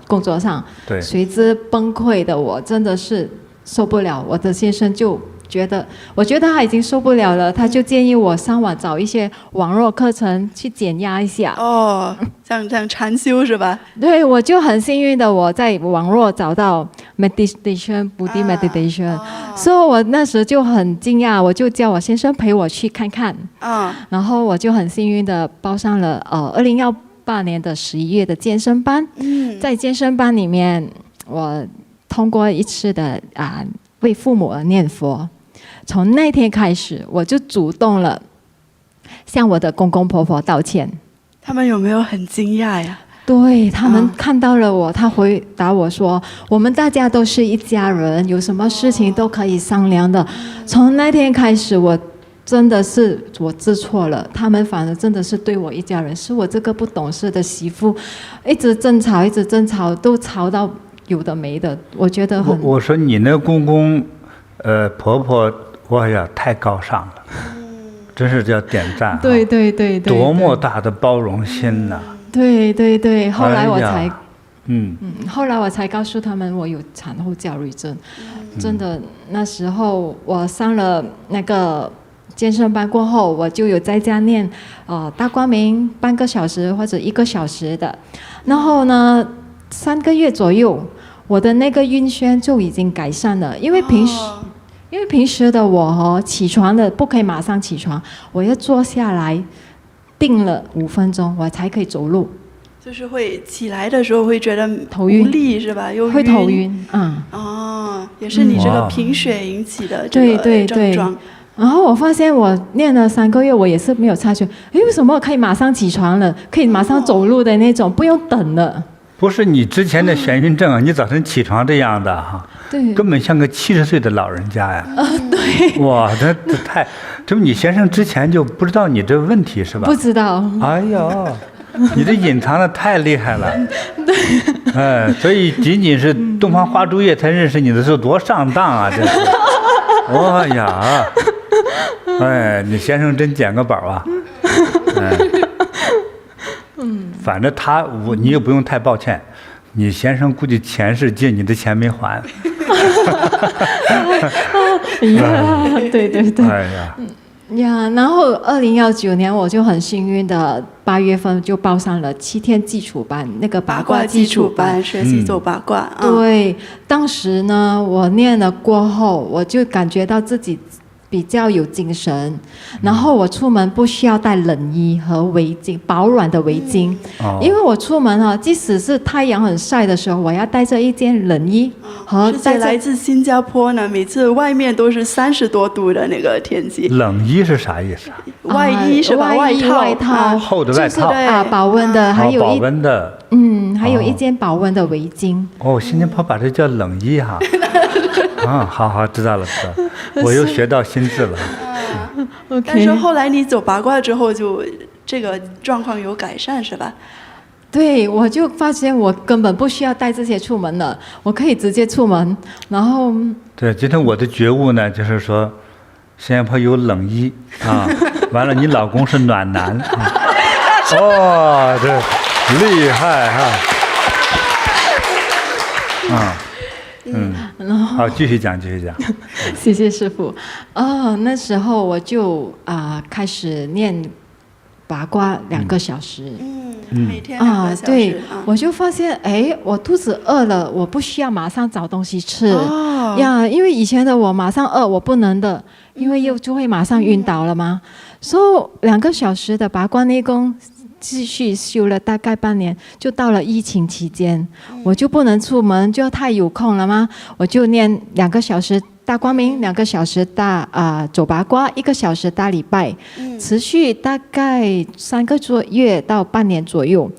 工作上，对，随之崩溃的我真的是受不了。我的先生就我觉得他已经受不了了，他就建议我上网找一些网络课程去减压一下。像禅修是吧？对，我就很幸运的我在网络找到 meditation Buddhist meditation，所以我那时就很惊讶，我就叫我先生陪我去看看。然后我就很幸运的报上了2018年的11月的健身班。在健身班里面，我通过一次的为父母而念佛。从那天开始，我就主动了向我的公公婆婆道歉。他们有没有很惊讶呀？对，他们看到了我，他回答我说：“我们大家都是一家人，有什么事情都可以商量的。”从那天开始，我真的是我知错了，他们反而真的是对我一家人，是我这个不懂事的媳妇，一直争吵，都吵到有的没的，我觉得很。我说你那公公婆婆，哎呀，太高尚了，真是叫点赞。对，多么大的包容心呐！对，后来我才，后来我才告诉他们我有产后焦虑症。真的，那时候我上了那个健身班过后，我就有在家念大光明半个小时或者1个小时的，然后呢3个月左右，我的那个晕眩就已经改善了，因为平时的我起床的不可以马上起床，我要坐下来定了5分钟，我才可以走路。就是会起来的时候会觉得头晕无力是吧？又会头晕，也是你这个贫血引起的这个症状。然后我发现我练了3个月，我也是没有察觉，为什么可以马上起床了，可以马上走路的那种，不用等了。不是你之前的眩晕症，你早晨起床这样的哈，对，根本像个70岁的老人家呀。对，哇，这太，这不你先生之前就不知道你这问题是吧？不知道。哎呦，你这隐藏的太厉害了。对。所以仅仅是东方花烛夜才认识你的时候多上当啊！这是。哎呀，哎，你先生真捡个宝啊。反正你也不用太抱歉，你先生估计前世借你的钱没还。对对对。哎呀。呀，然后2019年我就很幸运的8月份就报上了7天基础班，那个八卦基础班，学习做八卦。对，当时呢，我念了过后，我就感觉到自己比较有精神，然后我出门不需要带冷衣和围巾，保暖的围巾，因为我出门啊，即使是太阳很晒的时候，我要带着一件冷衣和带着。来自新加坡呢，每次外面都是30多度的那个天气。冷衣是啥意思啊？外衣是吧？外套，厚的外套保温的，还有保温的。还有一件保温的围巾。新加坡把这叫冷衣哈。好，知道了。我又学到新字了。但是后来你走八卦之后，就这个状况有改善是吧？对，我就发现我根本不需要带这些出门了，我可以直接出门。然后，对，今天我的觉悟呢，就是说，新加坡有冷衣啊，完了你老公是暖男啊。这厉害哈。好，继续讲。谢谢师父。那时候我就开始念八卦2个小时。每天2个小时。对，我就发现，我肚子饿了，我不需要马上找东西吃。因为以前的我马上饿，我不能的，因为就会马上晕倒了嘛。所以2个小时的八卦内功。继续修了大概半年，就到了疫情期间，我就不能出门，就太有空了嘛，我就念2个小时大光明，2个小时走八卦，1个小时大礼拜，持续大概3个多月到半年左右。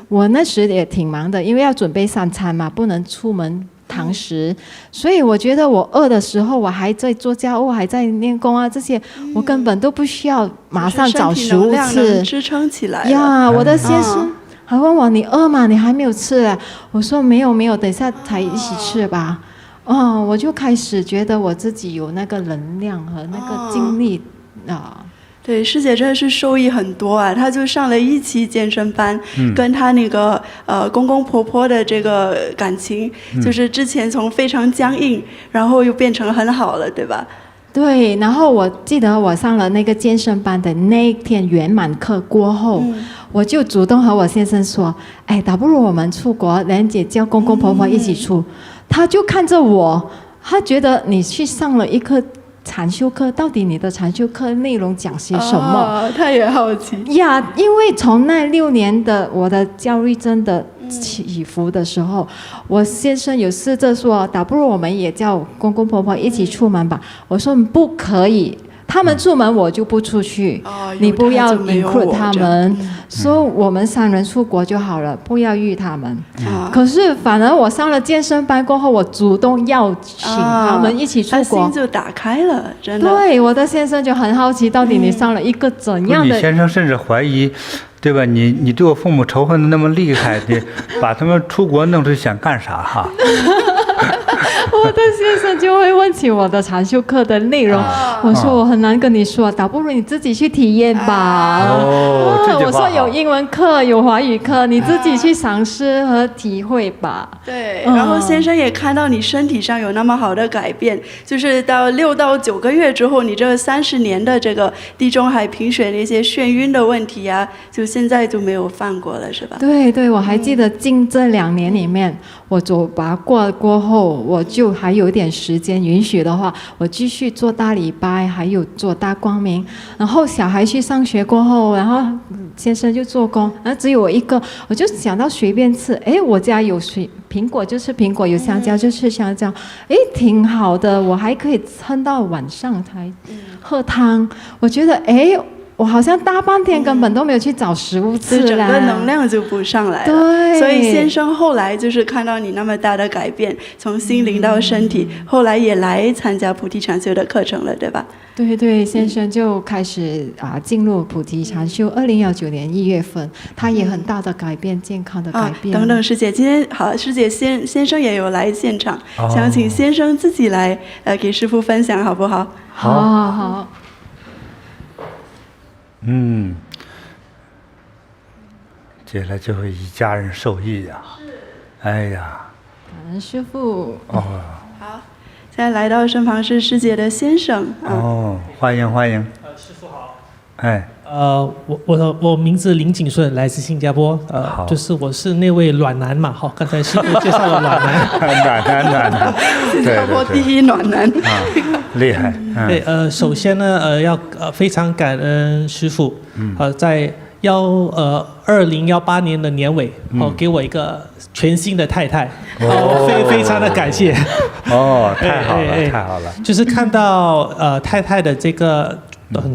我那时也挺忙的，因为要准备3餐嘛，不能出门堂食，所以我觉得我饿的时候，我还在做家务，还在练功啊，这些我根本都不需要马上找食物吃，支撑起来呀。我的先生还问我：“你饿吗？你还没有吃啊？”我说：“没有，等一下才一起吃吧。”我就开始觉得我自己有那个能量和那个精力对，师姐真的是受益很多啊！她就上了1期健身班，跟她那个公公婆婆的这个感情，就是之前从非常僵硬，然后又变成很好了，对吧？对，然后我记得我上了那个健身班的那一天圆满课过后，我就主动和我先生说：“倒不如我们出国，莲姐叫公公婆婆一起出。”他就看着我，他觉得你去上了一课禅修课，到底你的禅修课内容讲些什么？他也好奇呀，因为从那6年的我的焦虑症的起伏的时候，我先生有试着说，倒不如我们也叫公公婆婆一起出门吧。我说不可以，他们出门我就不出去，你不要 include 他们，说我们3人出国就好了，不要遇他们。可是反而我上了健身班过后，我主动邀请他们一起出国，他心就打开了，真的。对，我的先生就很好奇，到底你上了一个怎样的？你先生甚至怀疑，对吧？你对我父母仇恨的那么厉害，你把他们出国弄出去想干啥哈？我的先生就会问起我的禅修课的内容，我说我很难跟你说，倒不如你自己去体验吧。我说有英文课，有华语课，你自己去尝试和体会吧。对，然后先生也看到你身体上有那么好的改变，就是到6到9个月之后，你这30年的这个地中海贫血的一些眩晕的问题啊，就现在就没有犯过了，是吧？对，我还记得近这2年里面，我走八卦过后，我就还有一点时间允许的话，我继续做大礼拜，还有做大光明。然后小孩去上学过后，然后先生就做工，然后只有我一个，我就想到随便吃。我家有苹果就吃苹果，有香蕉就吃香蕉，挺好的。我还可以撑到晚上才喝汤。我觉得我好像大半天根本都没有去找食物吃就整啦，个能量就不上来了。对，所以先生后来就是看到你那么大的改变，从心灵到身体，后来也来参加菩提禅修的课程了，对吧？对对，先生就开始进入菩提禅修。2019年1月份，他也很大的改变，健康的改变。等等，师姐，今天好，师姐先生也有来现场，想请先生自己来给师父分享，好不好？好。接下来就会一家人受益呀。哎呀，感恩师父。哦。好，现在来到身旁是师姐的先生。哦，欢迎欢迎。师父好。哎。我名字林景顺，来自新加坡。就是我是那位暖男嘛。好，刚才师父介绍了暖男。暖男。新加坡第一暖男。厉害。对，首先呢，要非常感恩师父。在2018年的年尾，给我一个全新的太太，非常的感谢。太好了，太好了。就是看到太太的这个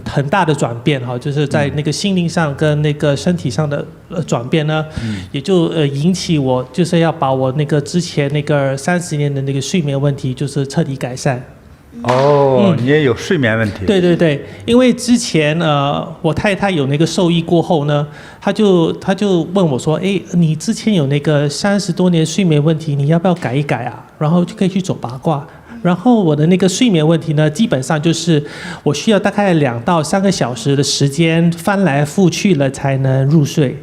很大的转变哈，就是在那个心灵上跟那个身体上的转变呢，也就引起我就是要把我那个之前那个30年的那个睡眠问题就是彻底改善。你也有睡眠问题？对对对，因为之前我太太有那个受益过后呢，她就问我说，哎，你之前有那个30多年睡眠问题，你要不要改一改啊？然后就可以去走八卦。然后我的那个睡眠问题呢，基本上就是我需要大概2到3个小时的时间翻来覆去了才能入睡。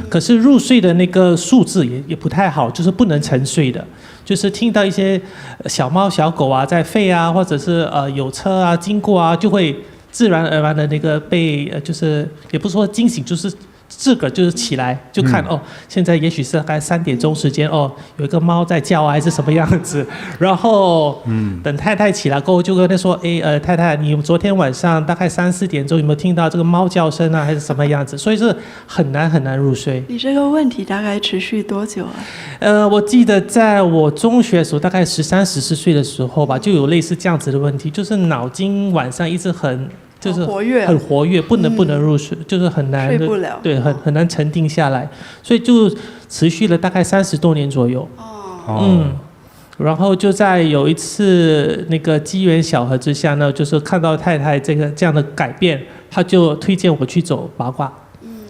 可是入睡的那个数字也不太好，就是不能沉睡的，就是听到一些小猫小狗啊在吠啊，或者是有车啊经过啊，就会自然而然的那个被就是也不是说惊醒，就是自个就是起来就看现在也许是大概3点钟时间有一个猫在叫还是什么样子，然后等太太起来过后就跟她说，太太，你昨天晚上大概3、4点钟有没有听到这个猫叫声啊，还是什么样子？所以是很难入睡。你这个问题大概持续多久啊？我记得在我中学的时候，大概13、14岁的时候吧，就有类似这样子的问题，就是脑筋晚上一直就是很活跃，不能入睡，就是很难睡不了，对，很难沉定下来，所以就持续了大概30多年左右。然后就在有一次那个机缘巧合之下呢，就是看到太太这样的改变，他就推荐我去走八卦。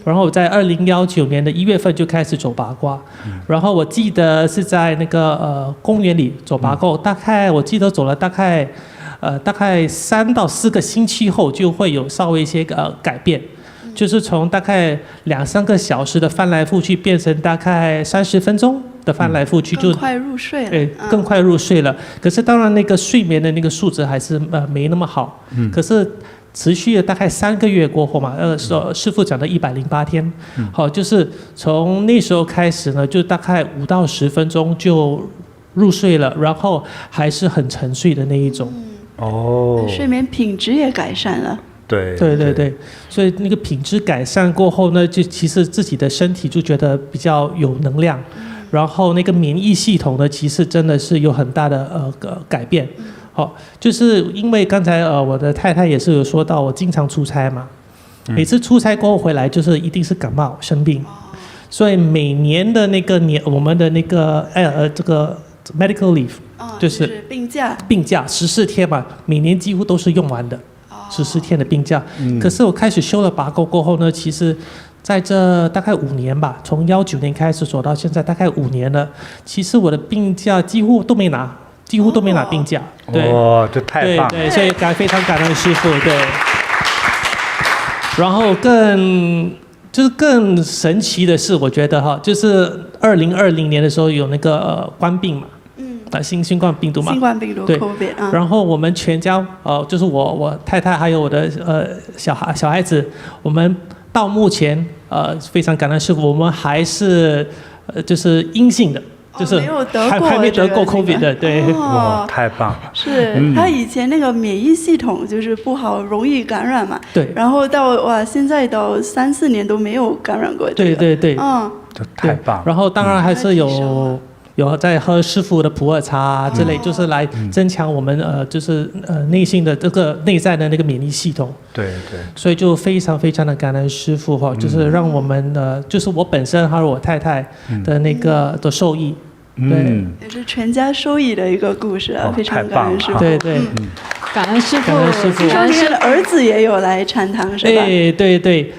然后我在2019年的1月份就开始走八卦，然后我记得是在那个公园里走八卦，大概我记得走了大概3到4个星期后就会有稍微一些改变，就是从大概2、3个小时的翻来覆去变成大概30分钟的翻来覆去，就更快入睡了。更快入睡了。可是当然那个睡眠的那个数值还是没那么好。可是持续了大概3个月过后嘛，师父讲的108天，好，就是从那时候开始呢，就大概5到10分钟就入睡了，然后还是很沉睡的那一种。睡眠品质也改善了。对，所以那个品质改善过后呢，就其实自己的身体就觉得比较有能量，然后那个免疫系统呢，其实真的是有很大的改变。就是因为刚才我的太太也是有说到，我经常出差嘛，每次出差过后回来就是一定是感冒生病，所以每年的那个我们的那个这个 medical leave 就是病假14天嘛，每年几乎都是用完的14天的病假。可是我开始修了拔沟过后呢，其实在这大概5年吧，从19年开始走到现在大概5年了，其实我的病假几乎都没拿病假。对，这太棒了。对，所以非常感恩师父。对，然后更神奇的是，我觉得就是2020年的时候有那个冠病嘛，新冠病毒嘛，新冠病毒对 COVID。然后我们全家就是我太太还有我的小孩子，我们到目前非常感恩师父，我们还是就是阴性的。就是还没得过 COVID 的，对。哇，太棒了！是他以前那个免疫系统就是不好，容易感染嘛。对。然后现在到3、4年都没有感染过。对。这太棒了。然后当然还是有有在喝师傅的普洱茶之类，就是来增强我们就是内心的这个内在的那个免疫系统。对对，所以就非常非常的感恩师傅哈，就是让我们就是我本身还有我太太的那个的受益。对，也是全家受益的一个故事啊，非常感恩师傅。对对，感恩师傅，感恩师傅。听说您的儿子也有来禅堂是吧？对，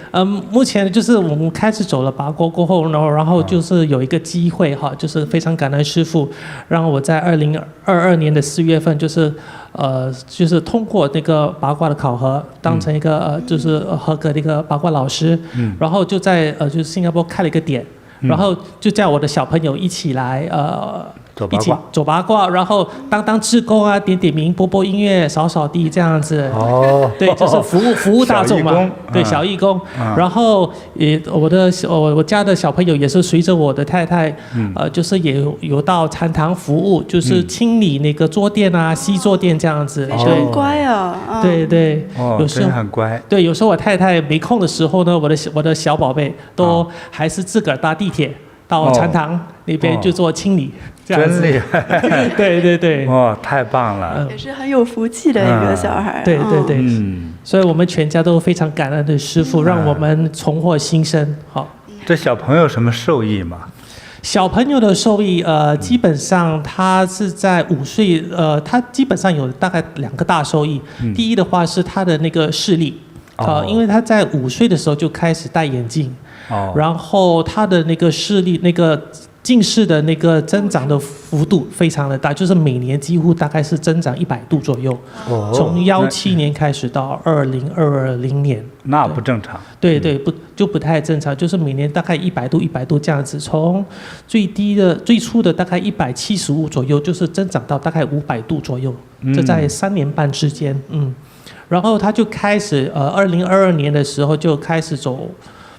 目前就是我们开始走了拔锅过后，然后就是有一个机会哈，就是非常感恩师傅，让我在2022年的4月份，就是通过那个八卦的考核，当成一个就是合格的一个八卦老师，然后就在就是新加坡开了一个点。然后就叫我的小朋友一起来一起走八卦，然后当志工啊，点名，播音乐，扫地这样子。哦，对，就是服务大众嘛，对，小义工。然后我家的小朋友也是随着我的太太，就是也有到禅堂服务，就是清理那个桌垫啊、吸桌垫这样子。很乖哦。对，有时候很乖。对，有时候我太太没空的时候呢，我的小宝贝都还是自个儿搭地铁到禅堂那边就做清理。真厉害！对，哇，太棒了！也是很有福气的一个小孩。对，所以我们全家都非常感恩的师父，让我们重获新生。好，这小朋友什么受益吗？小朋友的受益，基本上他是在5岁，他基本上有大概2个大受益。第一的话是他的那个视力，因为他在5岁的时候就开始戴眼镜，然后他的那个视力那个。近视的那个增长的幅度非常的大，就是每年几乎大概是增长100度左右，从17年开始到2020年。那不正常。对，不太正常，就是每年大概100度这样子，从最初的大概175左右，就是增长到大概500度左右，这在3年半之间，然后他就开始2022年的时候就开始走。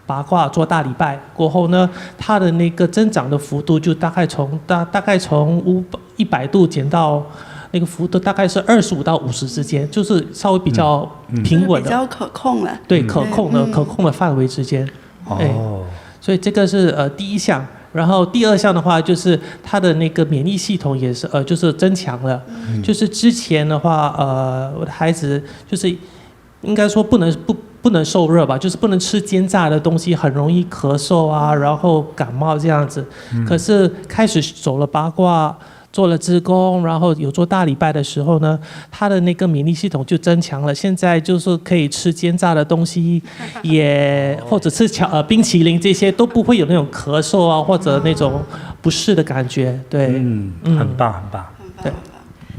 八卦做大礼拜过后呢，它的那个增长的幅度就大概从100度减到那个幅度大概是25到50之间，就是稍微比较平稳的，比较可控了。对，可控的范围之间。所以这个是第一项。然后第二项的话，就是他的那个免疫系统也是就是增强了。就是之前的话，我的孩子就是应该说不能受热吧，就是不能吃煎炸的东西，很容易咳嗽啊，然后感冒这样子。可是开始走了八卦，做了志工，然后有做大礼拜的时候呢，他的那个免疫系统就增强了。现在就是可以吃煎炸的东西，或者吃冰淇淋这些都不会有那种咳嗽啊或者那种不适的感觉。对，很棒。对。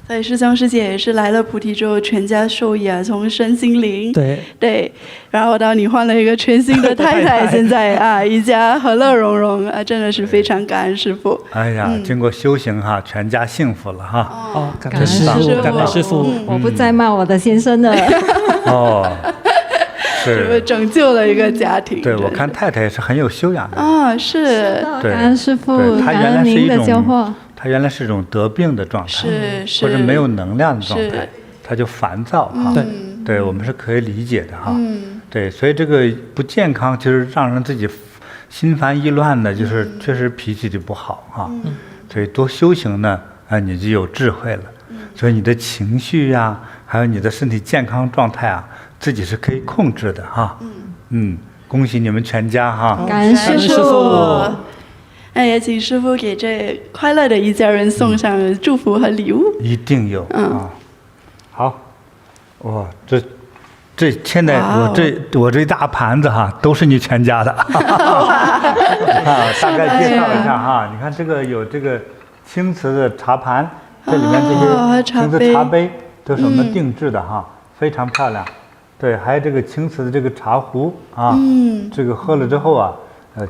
所以师兄师姐也是来了菩提之后，全家受益啊，从身心灵对，然后到你换了一个全新的太太，现在一家和乐融融啊，真的是非常感恩师父。哎呀，经过修行哈，全家幸福了哈。感恩师父，感恩师父。我不再骂我的先生了。是拯救了一个家庭。对，我看太太也是很有修养的。是。感恩师父，感恩您的教化。他原来是一种得病的状态，或者没有能量的状态，他就烦躁哈。对，我们是可以理解的哈。对，所以这个不健康就是让人自己心烦意乱的，就是确实脾气就不好哈。所以多修行呢，你就有智慧了。所以你的情绪呀，还有你的身体健康状态啊，自己是可以控制的哈。恭喜你们全家哈！感恩师父。那也请师父给这快乐的一家人送上祝福和礼物。一定有好，哇，这现在我这一大盘子哈，都是你全家的。大概介绍一下哈，你看这个有这个青瓷的茶盘，这里面这些青瓷茶杯都是我们定制的哈，非常漂亮。对，还有这个青瓷的这个茶壶啊，这个喝了之后啊，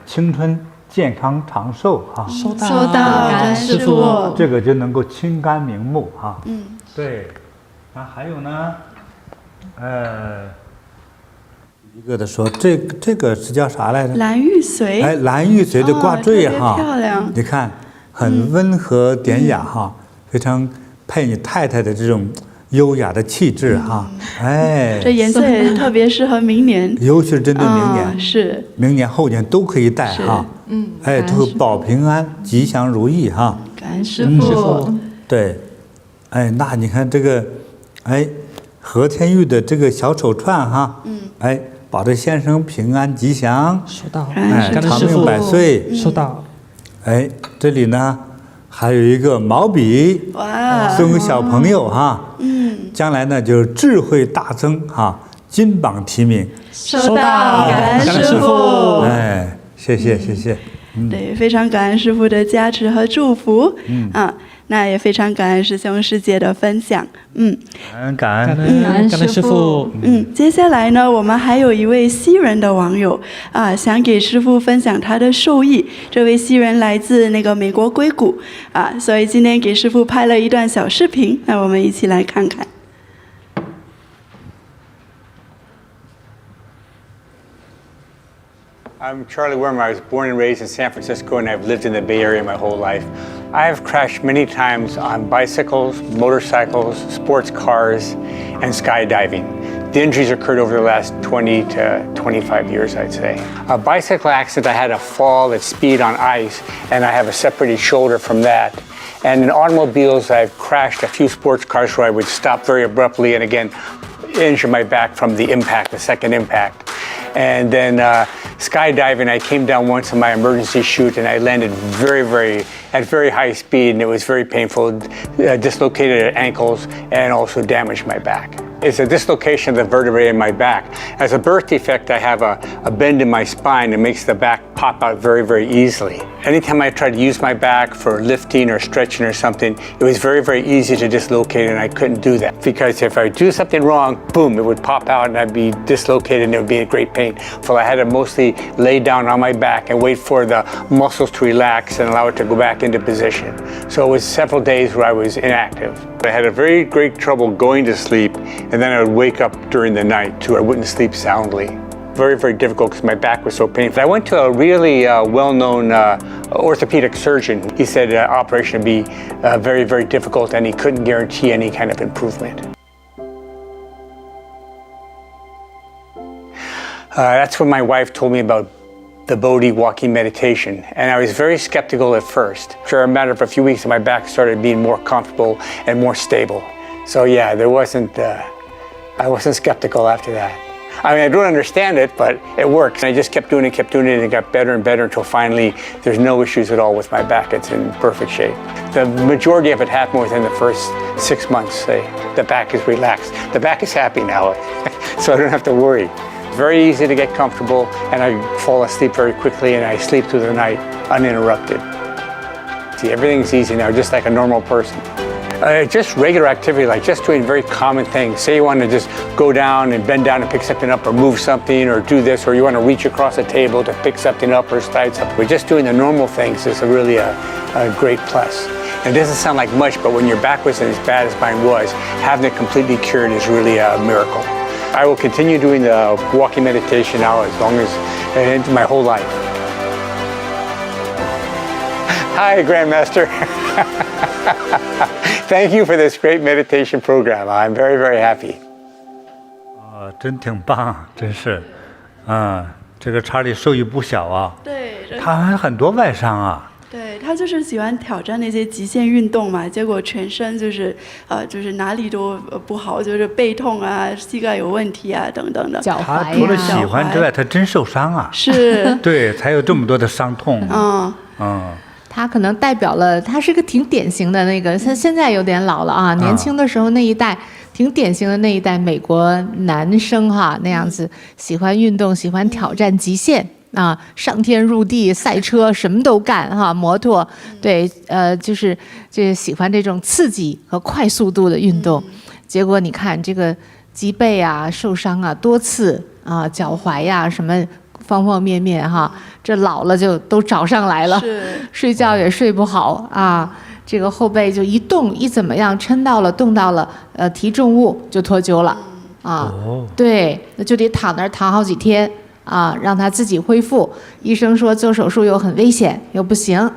青春健康长寿哈，收到，感恩师父。这个就能够清肝明目哈。对。那还有呢，一个的说这个是叫啥来着？蓝玉髓。蓝玉髓的挂坠哈，漂亮。你看，很温和典雅哈，非常配你太太的这种优雅的气质哈。这颜色也特别适合明年，尤其是针对明年，是明年后年都可以戴哈。都保平安、吉祥如意哈。感恩师父。对，哎，那你看这个，哎，何天玉的这个小手串哈，哎，保这先生平安吉祥，收到，哎，感恩师父长命百岁，收到。哎，这里呢还有一个毛笔，哇，送给小朋友哈，将来呢就智慧大增哈，金榜题名，收到，感恩师父。哎，谢谢谢谢。对，非常感恩师父的加持和祝福。那也非常感恩师兄师姐的分享。感恩感恩师父。接下来呢，我们还有一位西人的网友想给师父分享他的受益。这位西人来自那个美国硅谷所以今天给师父拍了一段小视频，那我们一起来看看。I'm Charlie Wormer. I was born and raised in San Francisco, and I've lived in the Bay Area my whole life. I have crashed many times on bicycles, motorcycles, sports cars, and skydiving. The injuries occurred over the last 20 to 25 years, I'd say. A bicycle accident, I had a fall at speed on ice, and I have a separated shoulder from that. And in automobiles, I've crashed a few sports cars where I would stop very abruptly and again injure my back from the impact, the second impact. And then skydiving, I came down once in my emergency chute and I landed at very high speed, and it was very painful, dislocated ankles and also damaged my back. It's a dislocation of the vertebrae in my back. As a birth defect, I have a bend in my spine that makes the back pop out very easily. Anytime I tried to use my back for lifting or stretching or something, it was very easy to dislocate, and I couldn't do that. Because if I do something wrong, boom, it would pop out and I'd be dislocated and it would be a great pain. So I had to mostly lay down on my back and wait for the muscles to relax and allow it to go back into position. So it was several days where I was inactive. I had a very great trouble going to sleep, and then I would wake up during the night too. I wouldn't sleep soundly. Very difficult because my back was so painful. I went to a really well-known orthopedic surgeon. He said operation would be very difficult, and he couldn't guarantee any kind of improvement. That's when my wife told me about the Bodhi walking meditation, and I was very skeptical at first. After a matter of a few weeks, my back started being more comfortable and more stable. So yeah, I wasn't skeptical after that. I mean, I don't understand it, but it works. And I just kept doing it, and it got better and better until finally there's no issues at all with my back. It's in perfect shape. The majority of it happened within the first 6 months. The back is relaxed. The back is happy now, so I don't have to worry. Very easy to get comfortable, and I fall asleep very quickly, and I sleep through the night uninterrupted. See, everything's easy now, just like a normal person. Just regular activity, like just doing very common things. Say you want to just go down and bend down and pick something up, or move something, or do this, or you want to reach across a table to pick something up or slide something. But just doing the normal things is really a great plus. And it doesn't sound like much, but when your back wasn't as bad as mine was, having it completely cured is really a miracle. I will continue doing the walking meditation now as long as into my whole life. Hi, Grandmaster. Thank you for this great meditation program. I'm very happy. 真挺棒，真是，这个查理受益不小啊。对，他还很多外伤啊。对，他就是喜欢挑战那些极限运动嘛，结果全身就是哪里都不好，就是背痛啊，膝盖有问题啊等等的。脚踝他除了喜欢之外，他真受伤啊。是。对，才有这么多的伤痛。他可能代表了，他是个挺典型的那个，他现在有点老了啊，年轻的时候那一代挺典型的那一代美国男生哈，那样子喜欢运动，喜欢挑战极限。上天入地，赛车什么都干哈，摩托，对，就是喜欢这种刺激和快速度的运动。结果你看这个脊背啊受伤啊多次啊，脚踝呀什么方方面面哈，这老了就都找上来了，睡觉也睡不好啊，这个后背就一动一怎么样，抻到了动到了，提重物就脱臼了啊，对，那就得躺那儿躺好几天。让他自己恢复。医生说做手术又很危险，又不行。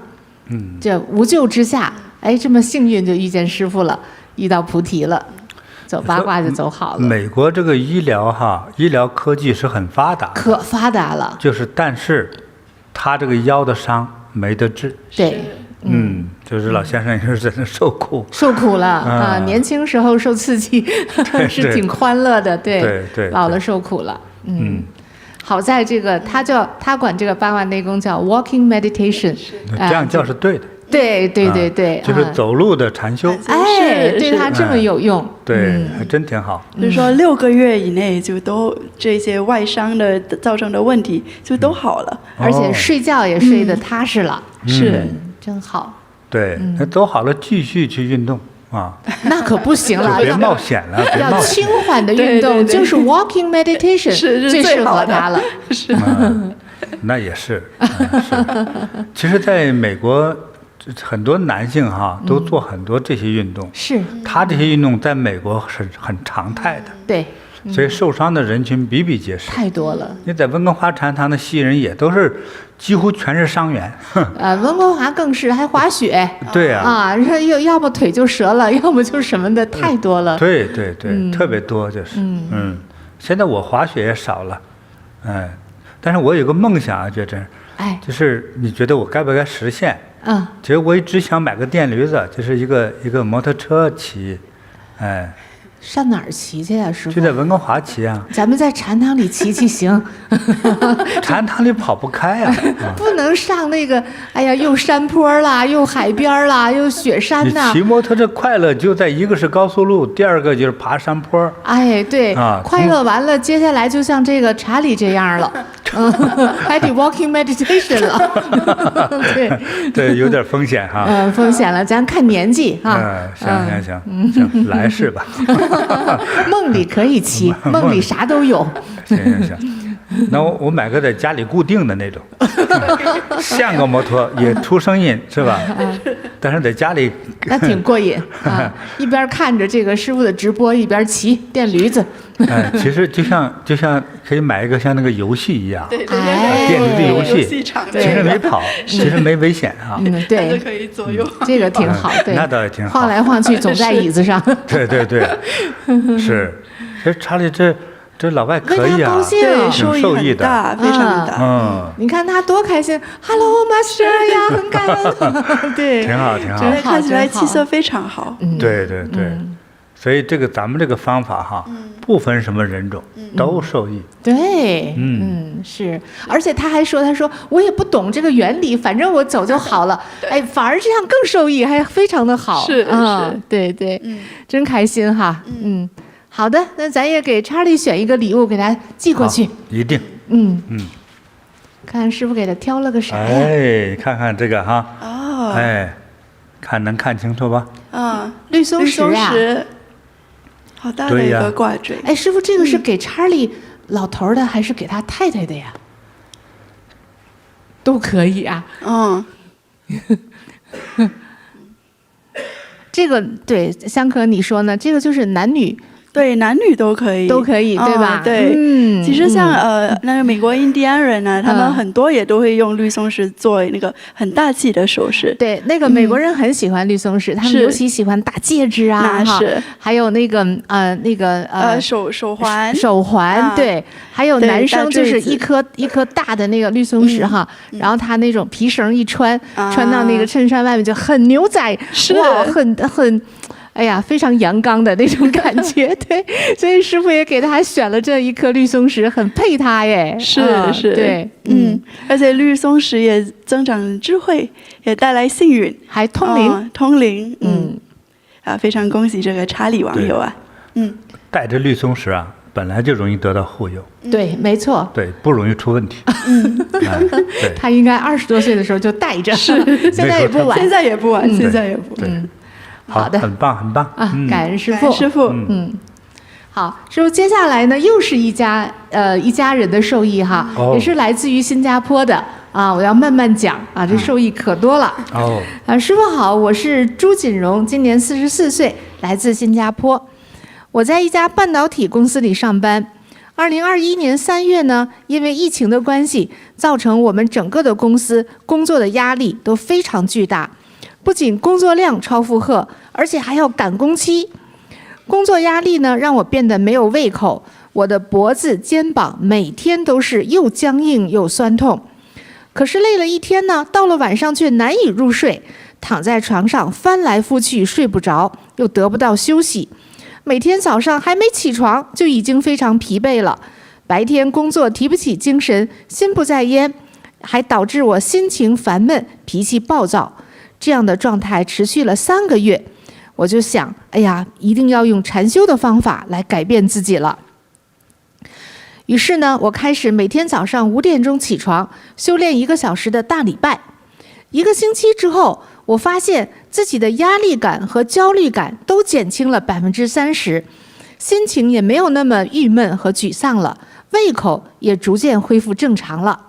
这无救之下，这么幸运就遇见师父了，遇到菩提了，走八卦就走好了。美国这个医疗科技是很发达的，可发达了。但是他这个腰的伤没得治。对，就是老先生也是在那受苦，受苦了啊！年轻时候受刺激是挺欢乐的，对，老了受苦了，好在这个他管这个八卦内功叫 walking meditation， 这样叫是对的。对，就是走路的禅修，对他这么有用，对，还真挺好。就是说6个月以内就都这些外伤的造成的问题就都好了，而且睡觉也睡得踏实了，是真好。对，那走好了继续去运动啊，那可不行了，别冒险了，要轻缓的运动，就是 walking meditation 最适合他了。是，那也是。其实，在美国，很多男性都做很多这些运动，是他这些运动在美国是很常态的，对，所以受伤的人群比比皆是，太多了。你在温哥华禅堂的西人也都是几乎全是伤员，温哥华更是还滑雪，对啊，要么腿就折了，要么就什么的，太多了。对，特别多就是，现在我滑雪也少了，但是我有个梦想啊，觉着，就是你觉得我该不该实现？其实我一直想买个电驴子，就是一个摩托车骑，上哪儿骑去呀，师傅？就在温哥华骑啊。咱们在禅堂里骑行。禅堂里跑不开啊。不能上那个，哎呀，又山坡啦，又海边啦，又雪山呐。你骑摩托车快乐就在一个是高速路，第二个就是爬山坡。对，快乐完了，接下来就像这个查理这样了，还得 walking meditation 了。对，有点风险哈。风险了，咱看年纪哈。行，来世吧。梦里可以骑，梦里啥都有。行，那我买个在家里固定的那种，像个摩托也出声音是吧？但是在家里那挺过瘾啊！一边看着这个师傅的直播，一边骑电驴子。其实就像可以买一个像那个游戏一样，对，电驴的游戏，其实没跑，其实没危险啊。对，可以左右，这个挺好，对，那倒也挺好。晃来晃去总在椅子上。对，是。这查理这老外可以啊，对，受益很大，非常大。你看他多开心 ，Hello Master 呀，很感恩。对，挺好。看起来气色非常好。对。所以咱们这个方法不分什么人种，都受益。对，是，而且他说我也不懂这个原理，反正我走就好了。反而这样更受益，还非常的好。是，对，真开心哈。好的，那咱也给查理选一个礼物给他寄过去。一定。看师傅给他挑了个啥呀？看看这个哈。能看清楚吧？绿松石啊。好大的一个挂坠。师傅，这个是给查理老头的还是给他太太的呀？都可以啊。这个对，香可你说呢？这个就是男女。对，男女都可以，对吧？对，其实像那个美国印第安人呢，他们很多也都会用绿松石做那个很大气的首饰。对，那个美国人很喜欢绿松石，他们尤其喜欢打戒指啊，还有那个手环，对，还有男生就是一颗大的那个绿松石哈，然后他那种皮绳一穿到那个衬衫外面就很牛仔，哇，很。哎呀，非常阳刚的那种感觉，对，所以师傅也给他选了这一颗绿松石，很配他耶。是，对，而且绿松石也增长智慧，也带来幸运，还通灵，非常恭喜这个查理网友啊，带着绿松石啊，本来就容易得到护佑。对，没错。对，不容易出问题。他应该20多岁的时候就带着，现在也不晚，现在也不晚。好的，很棒啊！感恩师父，好，师父，接下来呢，又是一家人的受益哈，也是来自于新加坡的啊，我要慢慢讲啊，这受益可多了。师父好，我是朱锦荣，今年44岁，来自新加坡，我在一家半导体公司里上班。2021年3月呢，因为疫情的关系，造成我们整个的公司工作的压力都非常巨大。不仅工作量超负荷，而且还要赶工期。工作压力呢，让我变得没有胃口，我的脖子、肩膀每天都是又僵硬又酸痛。可是累了一天呢，到了晚上却难以入睡，躺在床上翻来覆去睡不着，又得不到休息。每天早上还没起床就已经非常疲惫了，白天工作提不起精神，心不在焉，还导致我心情烦闷，脾气暴躁。这样的状态持续了3个月，我就想，哎呀，一定要用禅修的方法来改变自己了。于是呢，我开始每天早上5点钟起床，修炼1个小时的大礼拜。1个星期之后，我发现自己的压力感和焦虑感都减轻了30%，心情也没有那么郁闷和沮丧了，胃口也逐渐恢复正常了。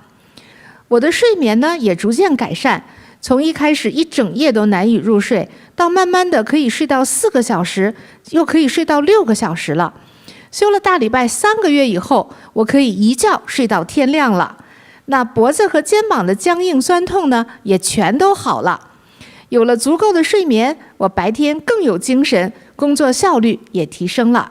我的睡眠呢也逐渐改善，从一开始一整夜都难以入睡，到慢慢的可以睡到4个小时，又可以睡到6个小时了。修了大礼拜3个月以后，我可以一觉睡到天亮了。那脖子和肩膀的僵硬酸痛呢，也全都好了。有了足够的睡眠，我白天更有精神，工作效率也提升了。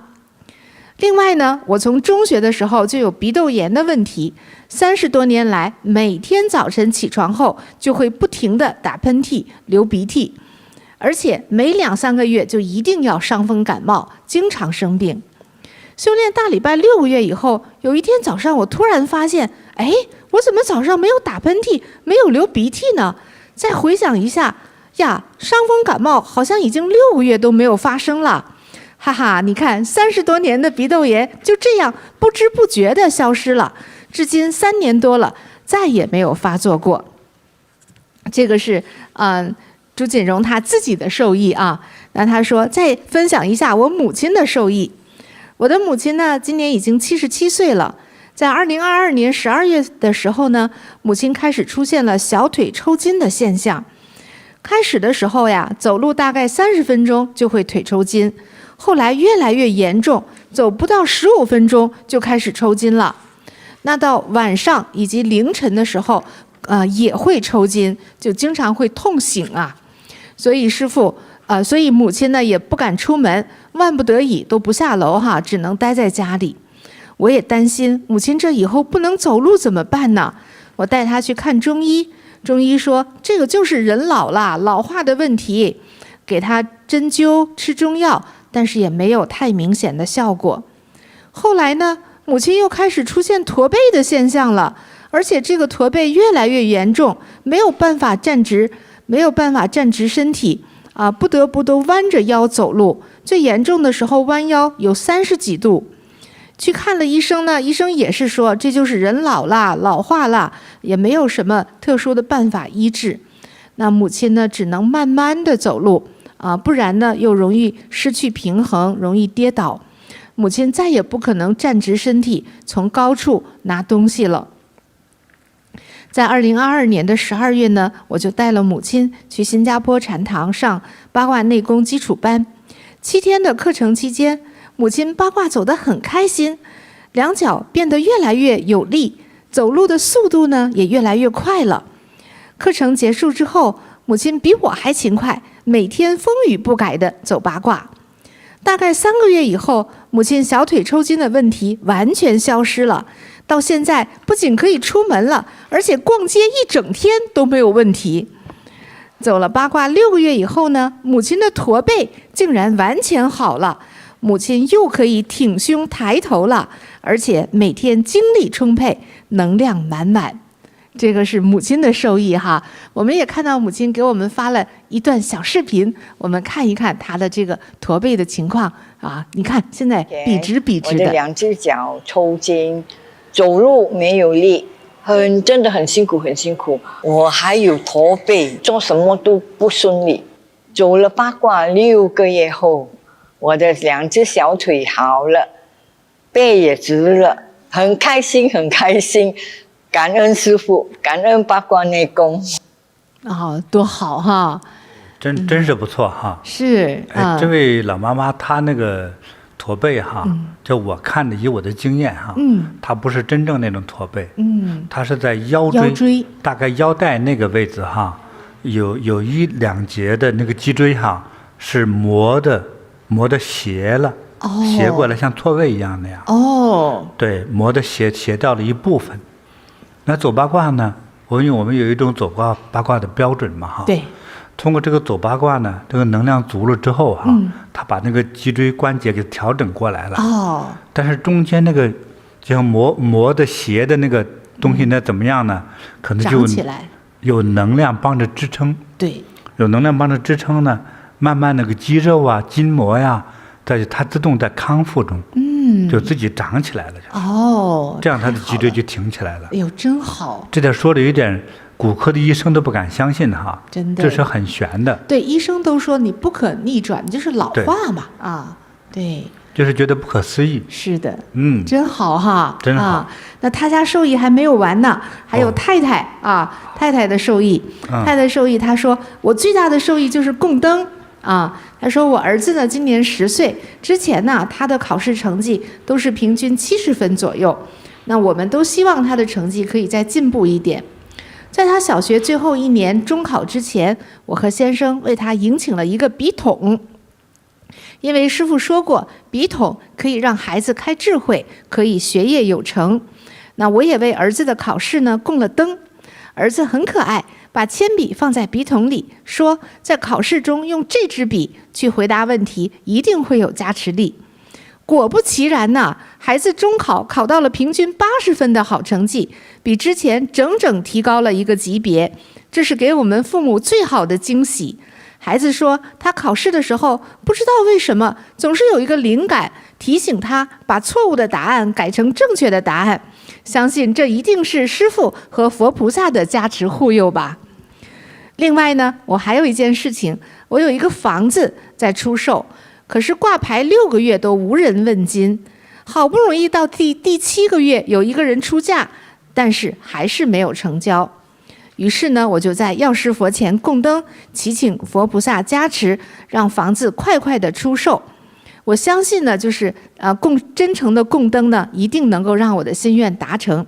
另外呢，我从中学的时候就有鼻窦炎的问题，30多年来，每天早晨起床后就会不停地打喷嚏、流鼻涕，而且每2-3个月就一定要伤风感冒，经常生病。修炼大礼拜6个月以后，有一天早上我突然发现，哎，我怎么早上没有打喷嚏，没有流鼻涕呢？再回想一下，呀，伤风感冒好像已经6个月都没有发生了。哈哈，你看30多年的鼻窦炎就这样不知不觉地消失了，至今3年多了，再也没有发作过。这个是朱锦荣他自己的受益啊。那他说再分享一下我母亲的受益。我的母亲呢，今年已经77岁了。在2022年12月的时候呢，母亲开始出现了小腿抽筋的现象。开始的时候呀，走路大概30分钟就会腿抽筋，后来越来越严重，走不到15分钟就开始抽筋了。那到晚上以及凌晨的时候，也会抽筋，就经常会痛醒啊。所以母亲呢也不敢出门，万不得已都不下楼哈，只能待在家里。我也担心母亲这以后不能走路怎么办呢？我带她去看中医，中医说这个就是人老了，老化的问题，给她针灸吃中药，但是也没有太明显的效果。后来呢，母亲又开始出现驼背的现象了，而且这个驼背越来越严重，没有办法站直身体啊，不得不都弯着腰走路，最严重的时候弯腰有30几度。去看了医生呢，医生也是说这就是人老了，老化了，也没有什么特殊的办法医治。那母亲呢，只能慢慢的走路啊，不然呢又容易失去平衡，容易跌倒。母亲再也不可能站直身体从高处拿东西了。在2022年的12月呢，我就带了母亲去新加坡禅堂上八卦内功基础班。7天的课程期间，母亲八卦走得很开心，两脚变得越来越有力，走路的速度呢也越来越快了。课程结束之后，母亲比我还勤快，每天风雨不改地走八卦。大概3个月以后，母亲小腿抽筋的问题完全消失了，到现在不仅可以出门了，而且逛街一整天都没有问题。走了八卦6个月以后呢，母亲的驼背竟然完全好了，母亲又可以挺胸抬头了，而且每天精力充沛，能量满满。这个是母亲的受益哈。我们也看到母亲给我们发了一段小视频，我们看一看她的这个驼背的情况啊。你看现在笔直的。我的2只脚抽筋，走路没有力，真的很辛苦很辛苦。我还有驼背，做什么都不顺利。走了八卦6个月后，我的2只小腿好了，背也直了，很开心很开心。感恩师父，感恩八卦内功。多好哈！真是不错哈。是这位老妈妈她那个驼背哈，就我看的以我的经验哈，她不是真正那种驼背，她是在腰椎大概腰带那个位置哈，有1-2节的那个脊椎哈是磨的斜了，斜过来像错位一样那样。对，磨的斜掉了一部分。那走八卦呢，因为我们有一种走八卦的标准嘛哈。对。通过这个走八卦呢，这个能量足了之后哈，它把那个脊椎关节给调整过来了。哦。但是中间那个就像磨的斜的那个东西呢，怎么样呢？可能就长起来。有能量帮着支撑。对。有能量帮着支撑呢，慢慢那个肌肉啊、筋膜呀，它自动在康复中，就自己长起来了。哦。这样它的脊椎就挺起来了。哎呦，真好。这点说的有点。骨科的医生都不敢相信哈，真的，这是很玄的。对，医生都说你不可逆转，就是老化嘛啊，对，就是觉得不可思议。是的，真好哈，真好。那他家受益还没有完呢，还有太太啊，太太的受益，太太受益，他说我最大的受益就是供灯啊。他说我儿子呢今年10岁，之前呢他的考试成绩都是平均70分左右，那我们都希望他的成绩可以再进步一点。在他小学最后1年中考之前，我和先生为他迎请了一个笔筒，因为师父说过，笔筒可以让孩子开智慧，可以学业有成。那我也为儿子的考试呢供了灯，儿子很可爱，把铅笔放在笔筒里，说在考试中用这支笔去回答问题，一定会有加持力。果不其然呐，孩子中考考到了平均80分的好成绩，比之前整整提高了1个级别，这是给我们父母最好的惊喜。孩子说，他考试的时候不知道为什么总是有一个灵感提醒他把错误的答案改成正确的答案，相信这一定是师父和佛菩萨的加持护佑吧。另外呢，我还有一件事情，我有一个房子在出售，可是挂牌6个月都无人问津，好不容易到第7个月有一个人出价，但是还是没有成交。于是呢，我就在药师佛前供灯，祈请佛菩萨加持，让房子快快的出售。我相信呢，就是真诚的供灯呢，一定能够让我的心愿达成。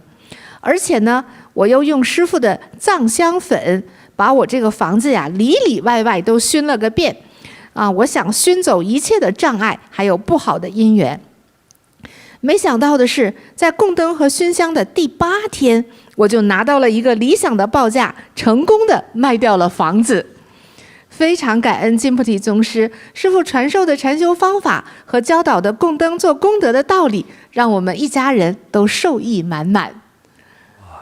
而且呢，我又用师父的藏香粉，把我这个房子呀里里外外都熏了个遍。我想熏走一切的障碍，还有不好的因缘。没想到的是，在供灯和熏香的第8天，我就拿到了一个理想的报价，成功的卖掉了房子。非常感恩金菩提宗师师父传授的禅修方法和教导的供灯做功德的道理，让我们一家人都受益满满。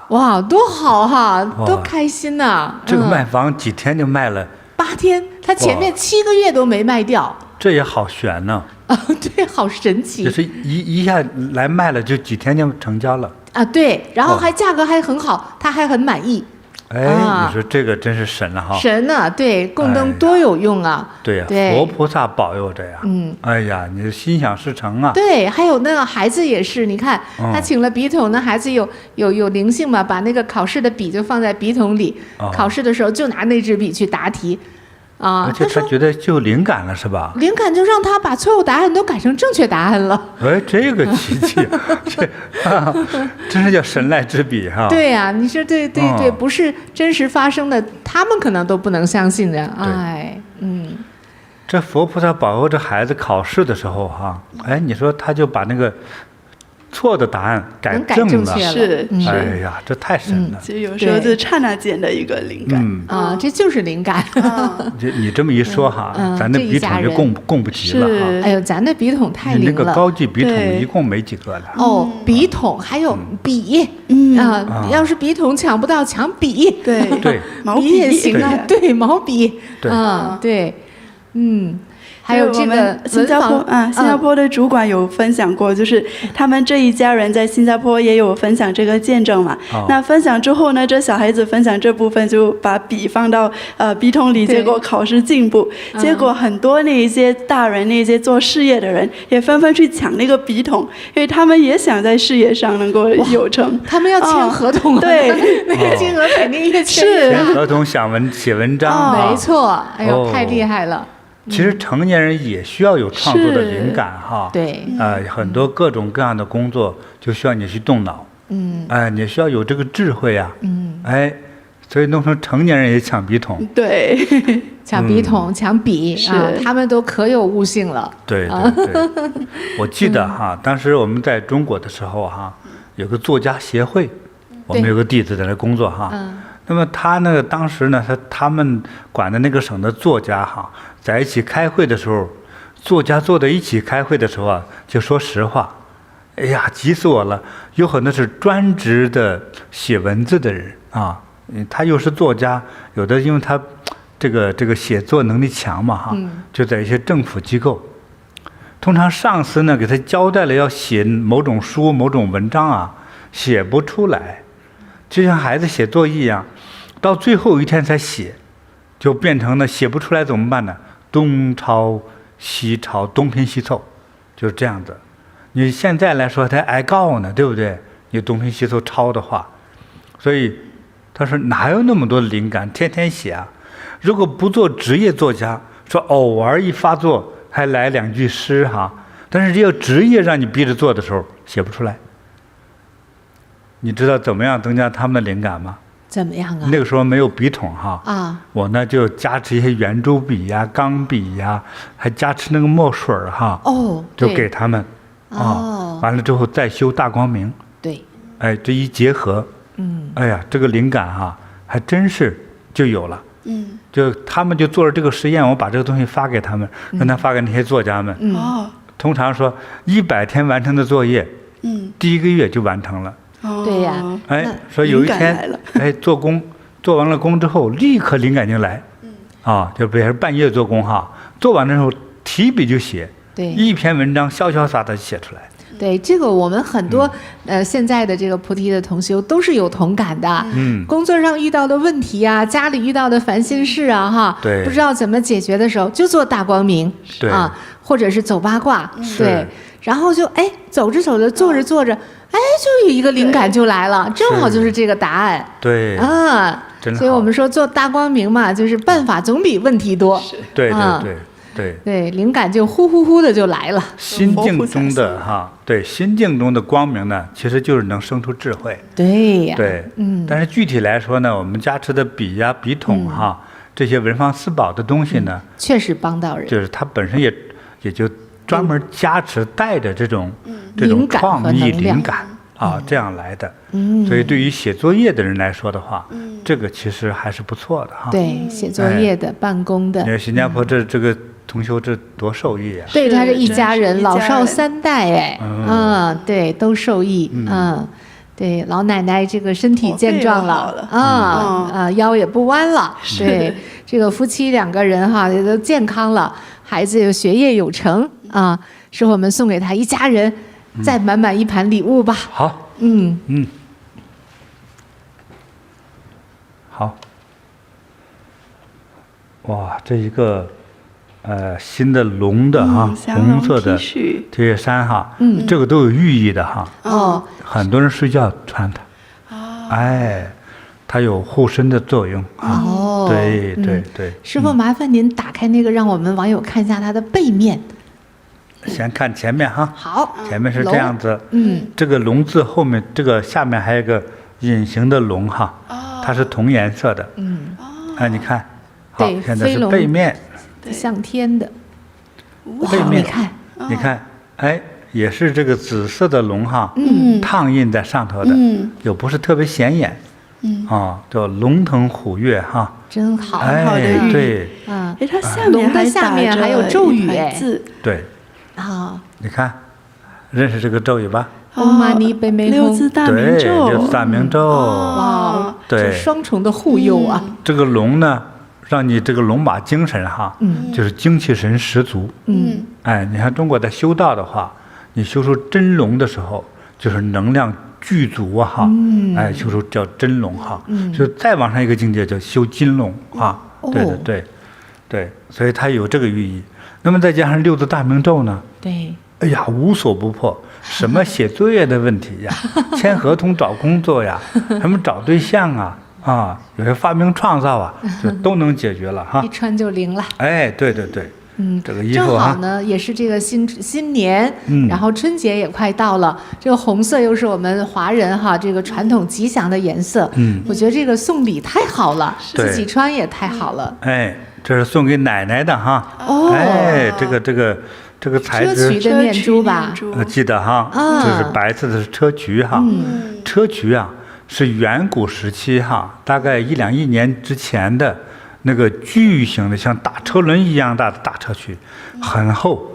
哇，多好哈，多开心呐！这个卖房几天就卖了？8天，他前面7个月都没卖掉。这也好悬呢。对，好神奇。就是一下来卖了，就几天就成交了。对，然后价格还很好，他还很满意。你说这个真是神了哈！神呢，对，供灯多有用啊！对呀，佛菩萨保佑着呀。哎呀，你心想事成啊！对，还有那个孩子也是，你看他请了笔筒，那孩子有灵性嘛，把那个考试的笔就放在笔筒里，考试的时候就拿那支笔去答题。而且他觉得就有灵感了，是吧？灵感就让他把错误答案都改成正确答案了。这个奇迹，真是叫神来之笔哈！对呀，你说对，不是真实发生的，他们可能都不能相信的。这佛菩萨保佑这孩子考试的时候哈，你说他就把那个错的答案改正了，是，哎呀，这太神了！其实有时候就刹那间的一个灵感这就是灵感。你这么一说哈，咱的笔筒就供不齐了哈。哎呦，咱的笔筒太灵了。你那个高级笔筒一共没几个了。笔筒还有笔要是笔筒抢不到，抢笔。对，毛笔也行啊。对，毛笔。对，还有这个新加坡的主管有分享过，就是他们这一家人在新加坡也有分享这个见证嘛。那分享之后呢，这小孩子分享这部分就把笔放到笔筒里，结果考试进步。结果很多那一些大人，那些做事业的人也纷纷去抢那个笔筒，因为他们也想在事业上能够有成。他们要签合同，对，那个金额肯定越签签合同、写文章。没错，哎呦，太厉害了。其实成年人也需要有创作的灵感哈，对，很多各种各样的工作就需要你去动脑，你需要有这个智慧啊，所以弄成成年人也抢笔筒，对，抢笔筒、抢笔他们都可有悟性了。对，我记得哈，当时我们在中国的时候哈，有个作家协会，我们有个弟子在那工作哈，那么他呢，当时呢，他们管的那个省的作家哈，在一起开会的时候，作家坐在一起开会的时候啊，就说实话，哎呀，急死我了！有很多是专职的写文字的人啊，他又是作家，有的因为他这个写作能力强嘛哈，就在一些政府机构，通常上司呢给他交代了要写某种书、某种文章啊，写不出来，就像孩子写作业一样，到最后一天才写，就变成了写不出来怎么办呢？东抄西抄，东拼西凑，就是这样子。你现在来说，他挨告呢，对不对？你东拼西凑抄的话，所以他说哪有那么多灵感，天天写啊？如果不做职业作家，说偶尔一发作还来2句诗哈，但是只有职业让你逼着做的时候，写不出来。你知道怎么样增加他们的灵感吗？怎么样啊？那个时候没有笔筒哈，我呢就加持一些圆珠笔呀、钢笔呀，还加持那个墨水哈，就给他们完了之后再修大光明，对，哎，这一结合，哎呀，这个灵感哈，还真是就有了，就他们就做了这个实验，我把这个东西发给他们，让他发给那些作家们，通常说100天完成的作业，第1个月就完成了。对呀，哎，说有一天，哎，做完了工之后，立刻灵感就来，就比如说半夜做工哈，做完的时候提笔就写，对，一篇文章潇潇洒洒写出来。对，这个我们很多现在的这个菩提的同修都是有同感的，工作上遇到的问题啊，家里遇到的烦心事啊，哈，对，不知道怎么解决的时候，就做大光明，对啊，或者是走八卦，对，然后就哎走着走着，做着做着。哎，就有一个灵感就来了，正好就是这个答案。对啊，所以我们说做大光明嘛，就是办法总比问题多。对对对对对，灵感就呼呼呼的就来了。心境中的哈，对，心境中的光明呢，其实就是能生出智慧。对呀。对，但是具体来说呢，我们加持的笔呀、笔筒哈，这些文房四宝的东西呢，确实帮到人。就是它本身也就专门加持带着这种创意灵感啊，这样来的。所以对于写作业的人来说的话，这个其实还是不错的哈。对，写作业的、办公的。你看新加坡这个同修这多受益啊！对，他是一家人，老少3代哎，对，都受益，对，老奶奶这个身体健壮了，腰也不弯了，对，这个夫妻2个人哈也都健康了，孩子有学业有成啊，是我们送给他一家人再满满一盘礼物吧。好，好，哇，这一个新的龙的哈，红色的 T 恤衫哈，这个都有寓意的哈。很多人睡觉穿它，哎，它有护身的作用啊。对对对。师父，麻烦您打开那个，让我们网友看一下它的背面。先看前面哈。好。前面是这样子。这个龙字后面，这个下面还有一个隐形的龙哈，它是同颜色的。哎，你看，好，现在是背面。向天的，背面你看，哎，也是这个紫色的龙哈，烫印在上头的，又不是特别显眼，叫龙腾虎跃哈，真好，哎，对，它龙的下面还有咒语哎，对，你看，认识这个咒语吧？Om Mani Padme Hum， 6字大明咒，对，6字大明咒，哇，对，双重的护佑啊！这个龙呢？让你这个龙马精神哈，就是精气神十足。哎，你看中国在修道的话，你修出真龙的时候，就是能量具足啊哈。哎，修出叫真龙哈。就再往上一个境界叫修金龙啊。对对对，对，所以它有这个寓意。那么再加上6字大明咒呢？对。哎呀，无所不破，什么写作业的问题呀，签合同找工作呀，什么找对象啊，有些发明创造啊，就都能解决了哈。一穿就灵了。哎，对对对，这个衣服正好呢，也是这个新年，然后春节也快到了，这个红色又是我们华人哈这个传统吉祥的颜色。我觉得这个送礼太好了，自己穿也太好了。哎，这是送给奶奶的哈。哎，这个材质。砗磲的念珠吧？记得哈，就是白色的是砗磲哈。砗磲啊，是远古时期哈，大概1-2亿年之前的那个巨型的像大车轮一样大的大砗磲，很厚。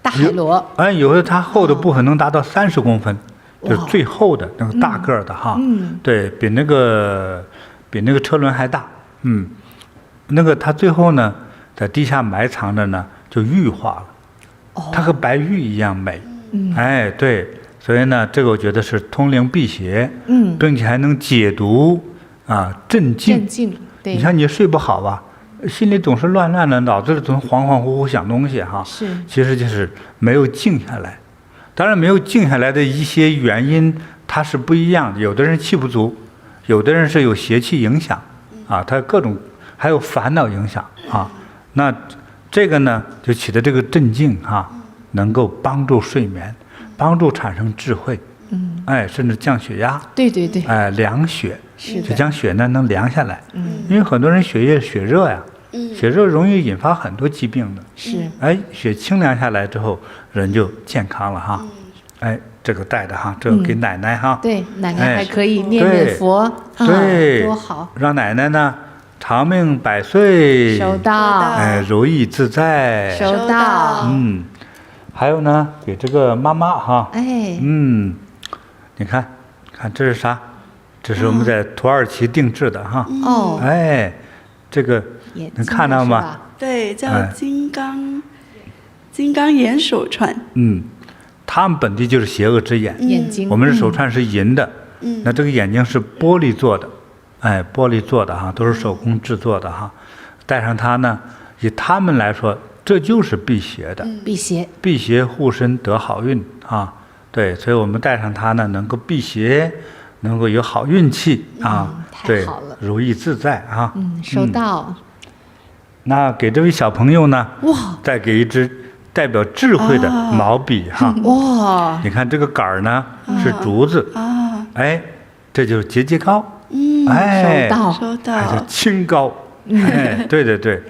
大海螺。有的它厚的部分能达到30公分，就是最厚的那个大个儿的哈。对比那个车轮还大。那个它最后呢，在地下埋藏着呢，就玉化了。它和白玉一样美。哎，对。所以呢，这个我觉得是通灵辟邪，并且还能解毒啊，镇静。镇静，对。你看你睡不好吧，心里总是乱乱的，脑子里总恍恍惚惚想东西哈。是。其实就是没有静下来。当然，没有静下来的一些原因，它是不一样的。有的人气不足，有的人是有邪气影响啊，他各种还有烦恼影响啊。那这个呢，就起的这个镇静哈，能够帮助睡眠。帮助产生智慧，甚至降血压，对对对，凉血，是的，就将血呢能凉下来，因为很多人血热呀，血热容易引发很多疾病的，是，血清凉下来之后，人就健康了哈，这个带的哈，这个给奶奶哈，对，奶奶还可以念念佛，对，多好，让奶奶呢长命百岁，收到，如意自在，收到，还有呢，给这个妈妈哈，你看这是啥？这是我们在土耳其定制的哈。这个能看到吗？对，叫金刚眼手串。他们本地就是邪恶之眼。眼睛。我们的手串是银的。那这个眼睛是玻璃做的，玻璃做的哈，都是手工制作的哈。戴上它呢，以他们来说。这就是辟邪的，辟邪护身得好运啊！对，所以我们戴上它呢，能够辟邪，能够有好运气啊！太好了，如意自在啊！收到。那给这位小朋友呢，再给一支代表智慧的毛笔哈！哇，你看这个杆儿呢是竹子这就是节节高，收到，还是清高，对对对。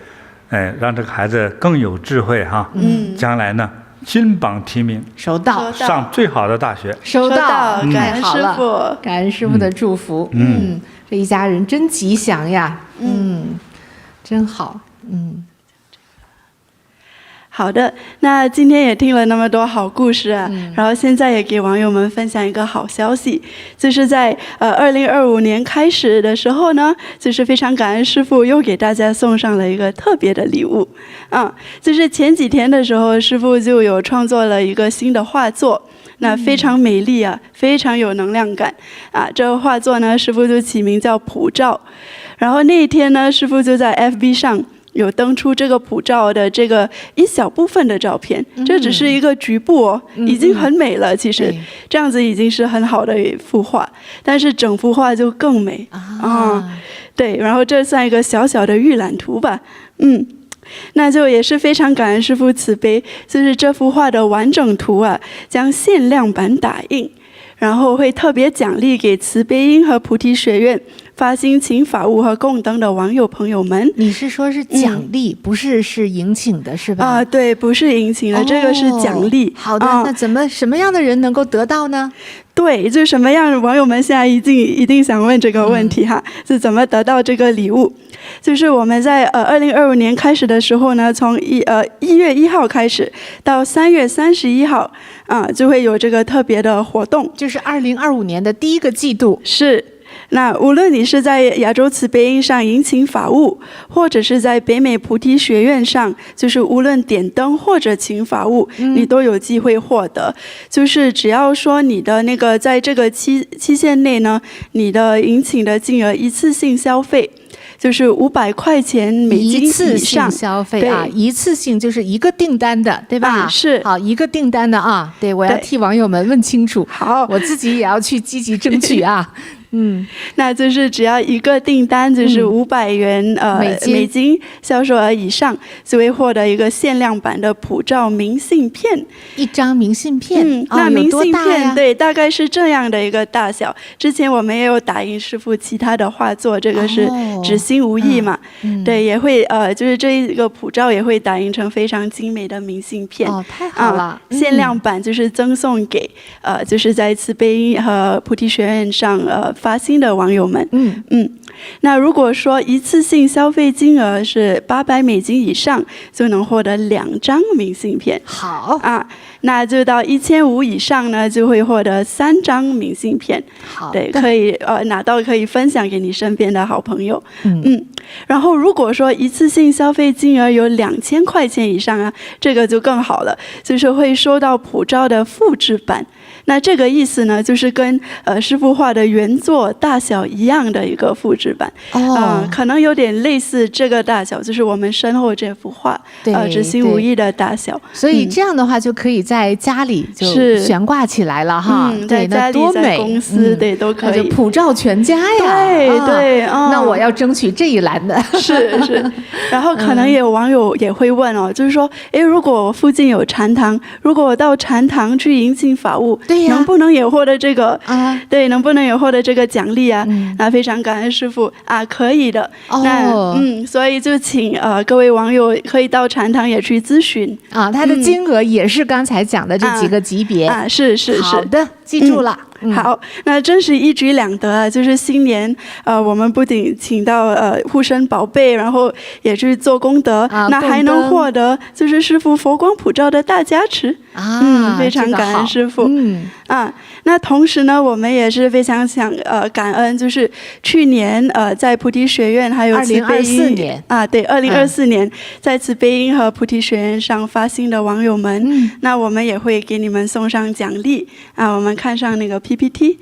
让这个孩子更有智慧哈，将来呢金榜题名，收到，上最好的大学，收到，感恩师傅，感恩师傅的祝福，这一家人真吉祥呀，真好，好的，那今天也听了那么多好故事啊，然后现在也给网友们分享一个好消息，就是在2025年开始的时候呢，就是非常感恩师父又给大家送上了一个特别的礼物，就是前几天的时候，师父就有创作了一个新的画作，那非常美丽啊，非常有能量感啊。这个画作呢，师父就起名叫普照，然后那一天呢，师父就在 FB 上。有登出这个普照的这个一小部分的照片，这只是一个局部已经很美了。其实这样子已经是很好的一幅画，但是整幅画就更美对，然后这算一个小小的预览图吧。那就也是非常感恩师父慈悲，就是这幅画的完整图啊，将限量版打印，然后会特别奖励给慈悲音和菩提学院发心请法务和供灯的网友朋友们。你是说是奖励，不是迎请的是吧？对，不是迎请的，这个是奖励。好的，那什么样的人能够得到呢？对，就什么样的网友们现在一定想问这个问题哈，是怎么得到这个礼物？就是我们在2025年开始的时候呢，从1月1号开始到3月31号就会有这个特别的活动，就是2025年的第一个季度。是。那无论你是在亚洲慈悲音上迎请法务，或者是在北美菩提学院上，就是无论点灯或者请法务，你都有机会获得。就是只要说你的那个在这个期限内呢，你的迎请的金额一次性消费。就是500块钱美金以上，一次性消费啊，一次性就是一个订单的，对吧？是，好，一个订单的啊，对，我要替网友们问清楚，好，我自己也要去积极争取啊。那就是只要一个订单就是500元美金销售额以上，就会获得一个限量版的普照明信片，一张明信片。那明信片对，大概是这样的一个大小。之前我们也有打印师傅其他的画作，这个是纸心无意嘛，对，也会就是这一个普照也会打印成非常精美的明信片。太好了！限量版就是赠送给就是在慈悲音和菩提学院上发心的网友们。那如果说一次性消费金额是$800以上，就能获得2张明信片。好啊，那就到1500以上呢，就会获得3张明信片。好，对，可以拿到可以分享给你身边的好朋友。然后如果说一次性消费金额有2000块钱以上啊，这个就更好了，就是会收到普照的复制版。那这个意思呢，就是跟师父画的原作大小一样的一个复制版。可能有点类似这个大小，就是我们身后这幅画执行无意的大小。所以这样的话就可以在家里就悬挂起来了哈。在家里在公司对都可以，就普照全家呀。对，那我要争取这一栏的。是。然后可能有网友也会问哦，就是说，如果我附近有禅堂，如果我到禅堂去迎请法务，能不能也获得这个对，能不能也获得这个奖励啊？那非常感恩师父啊，可以的。那所以就请各位网友可以到禅堂也去咨询啊，它的金额也是刚才讲的这几个级别啊，是。好的，记住了。好，那真是一举两得啊！就是新年，我们不仅请到护身宝贝，然后也去做功德，那还能获得就是师父佛光普照的大加持啊！非常感恩师父。那同时呢，我们也是非常想感恩，就是去年在菩提学院还有慈悲音2024年对，2024年在慈悲音和菩提学院上发心的网友们，那我们也会给你们送上奖励啊！我们看上那个 PPT，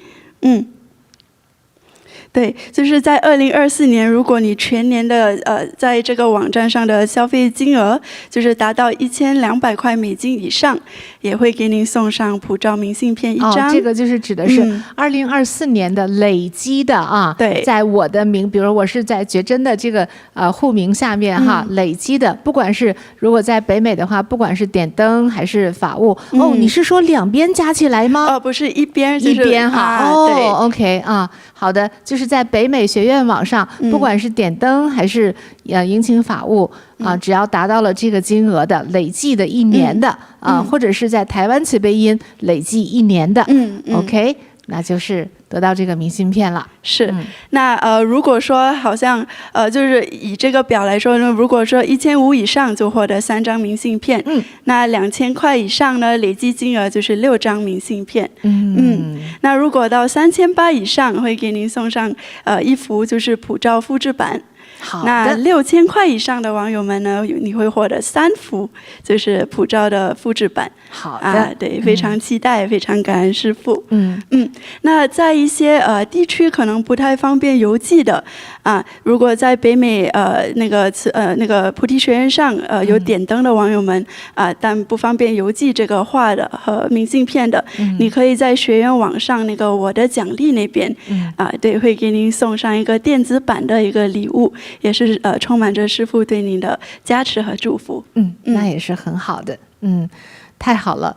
对，就是在2024年，如果你全年的在这个网站上的消费金额就是达到$1200块以上，也会给您送上普照明信片1张。这个就是指的是2024年的累积的啊。对，在我的名，比如我是在觉真的这个户名下面哈，累积的，不管是如果在北美的话，不管是点灯还是法务，你是说两边加起来吗？不是一边，一边哈。对 ，OK 啊，好的，就是在北美学院网上，不管是点灯还是迎请法务啊，只要达到了这个金额的累计的1年的或者是在台湾慈悲音累计1年的，OK， 那就是得到这个明信片了。是，那如果说好像就是以这个表来说呢，如果说1500以上就获得3张明信片，那2000块以上呢，累计金额就是6张明信片。那如果到3800以上，会给您送上1幅就是普照复制版。那6000块以上的网友们呢，你会获得3幅就是普照的复制版。好的，对，非常期待，非常感恩师父。那在一些地区可能不太方便邮寄的如果在北美那个菩提学院上有点灯的网友们但不方便邮寄这个画的和明信片的，你可以在学院网上那个我的奖励那边对，会给您送上一个电子版的一个礼物，也是充满着师父对您的加持和祝福。那也是很好的。太好了。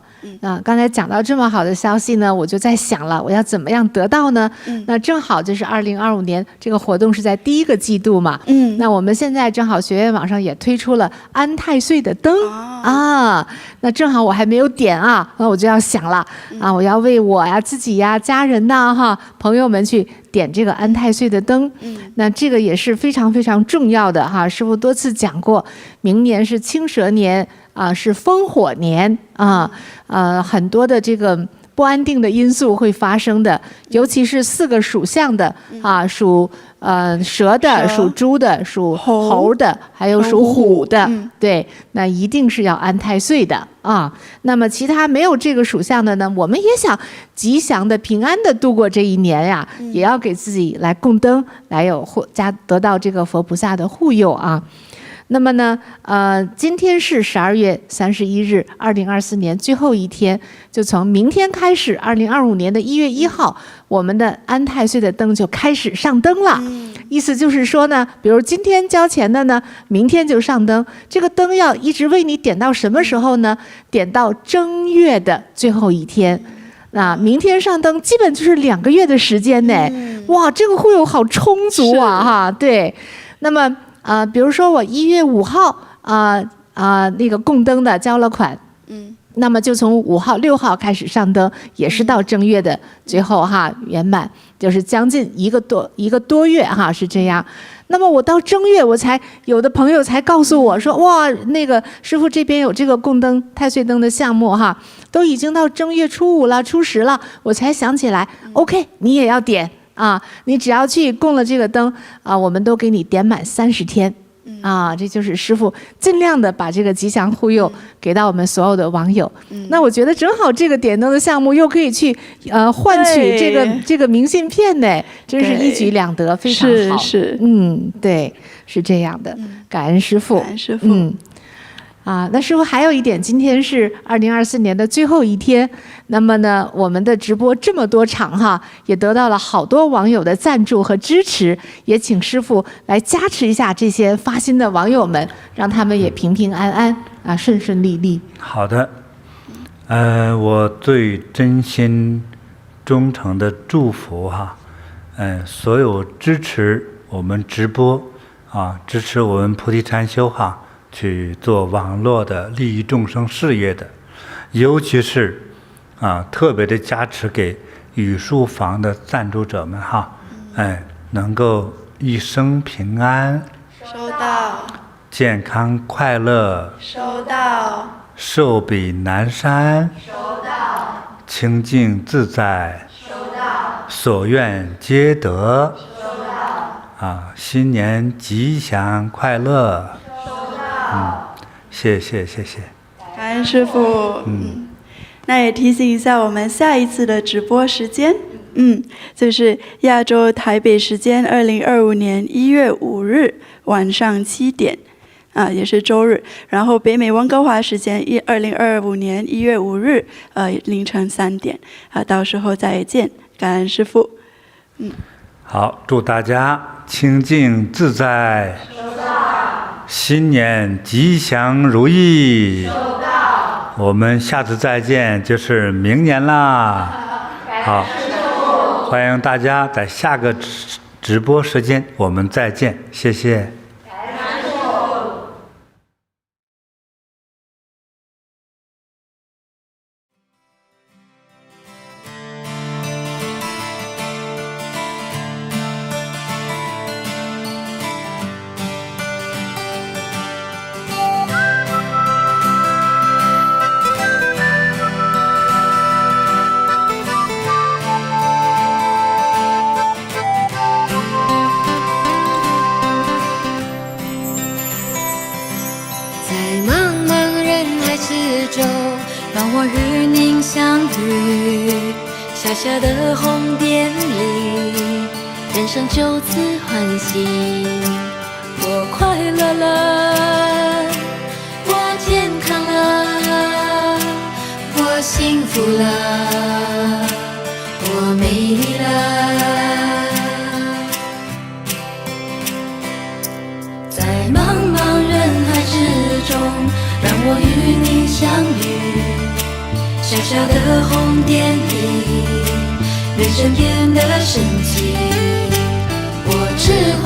刚才讲到这么好的消息呢，我就在想了，我要怎么样得到呢？那正好就是2025年这个活动是在第1个季度嘛。那我们现在正好学院网上也推出了安太岁的灯那正好我还没有点那我就要想了我要为我呀、自己呀、家人呐朋友们去点这个安太岁的灯。那这个也是非常非常重要的师父多次讲过，明年是青蛇年是烽火年很多的这个不安定的因素会发生的，尤其是4个属相的属蛇的、属猪的、属猴的，还有属虎的。对，那一定是要安太岁的那么其他没有这个属相的呢，我们也想吉祥的、平安的度过这一年呀，也要给自己来供灯，来得到这个佛菩萨的护佑那么呢，今天是12月31日，2024年最后一天，就从明天开始，2025年的1月1号，我们的安太岁的灯就开始上灯了。意思就是说呢，比如今天交钱的呢，明天就上灯。这个灯要一直为你点到什么时候呢？点到正月的最后一天。那明天上灯，基本就是2个月的时间呢。哇，这个护佑好充足对。那么比如说我1月5号那个供灯的交了款，那么就从5号、6号开始上灯，也是到正月的最后哈圆满，就是将近一个多月哈，是这样。那么我到正月，有的朋友才告诉我说，哇，那个师父这边有这个供灯太岁灯的项目哈，都已经到正月初5了、初10了，我才想起来，OK， 你也要点啊，你只要去供了这个灯啊，我们都给你点满30天。啊，这就是师父尽量的把这个吉祥护佑给到我们所有的网友。那我觉得正好这个点灯的项目又可以去换取这个明信片呢，真是一举两得，非常好。是，对，是这样的。感恩师父，感恩师父。那师父还有一点，今天是2024年的最后一天，那么呢，我们的直播这么多场哈，也得到了好多网友的赞助和支持，也请师父来加持一下这些发心的网友们，让他们也平平安安啊，顺顺利利。好的，我最真心忠诚的祝福哈，所有支持我们直播啊，支持我们菩提禅修哈。去做网络的利益众生事业的，尤其是特别的加持给语书房的赞助者们哈，能够一生平安，收到；健康快乐，收到；寿比南山，收到；清净自在，收到；所愿皆得，收到；新年吉祥快乐。谢谢。感恩师父。那也提醒一下我们下一次的直播时间，就是亚洲台北时间2025年1月5日晚上7点，也是周日。然后北美温哥华时间2025年1月5日凌晨3点，到时候再见。感恩师父。好，祝大家清净自在。新年吉祥如意，收到。我们下次再见，就是明年啦。好，欢迎大家在下个直播时间我们再见，谢谢。小小的红点里，人生就此欢喜。我快乐了，我健康了，我幸福了，我美丽了。在茫茫人海之中，让我与你相遇。小小的红点里，人生变得神奇。我只会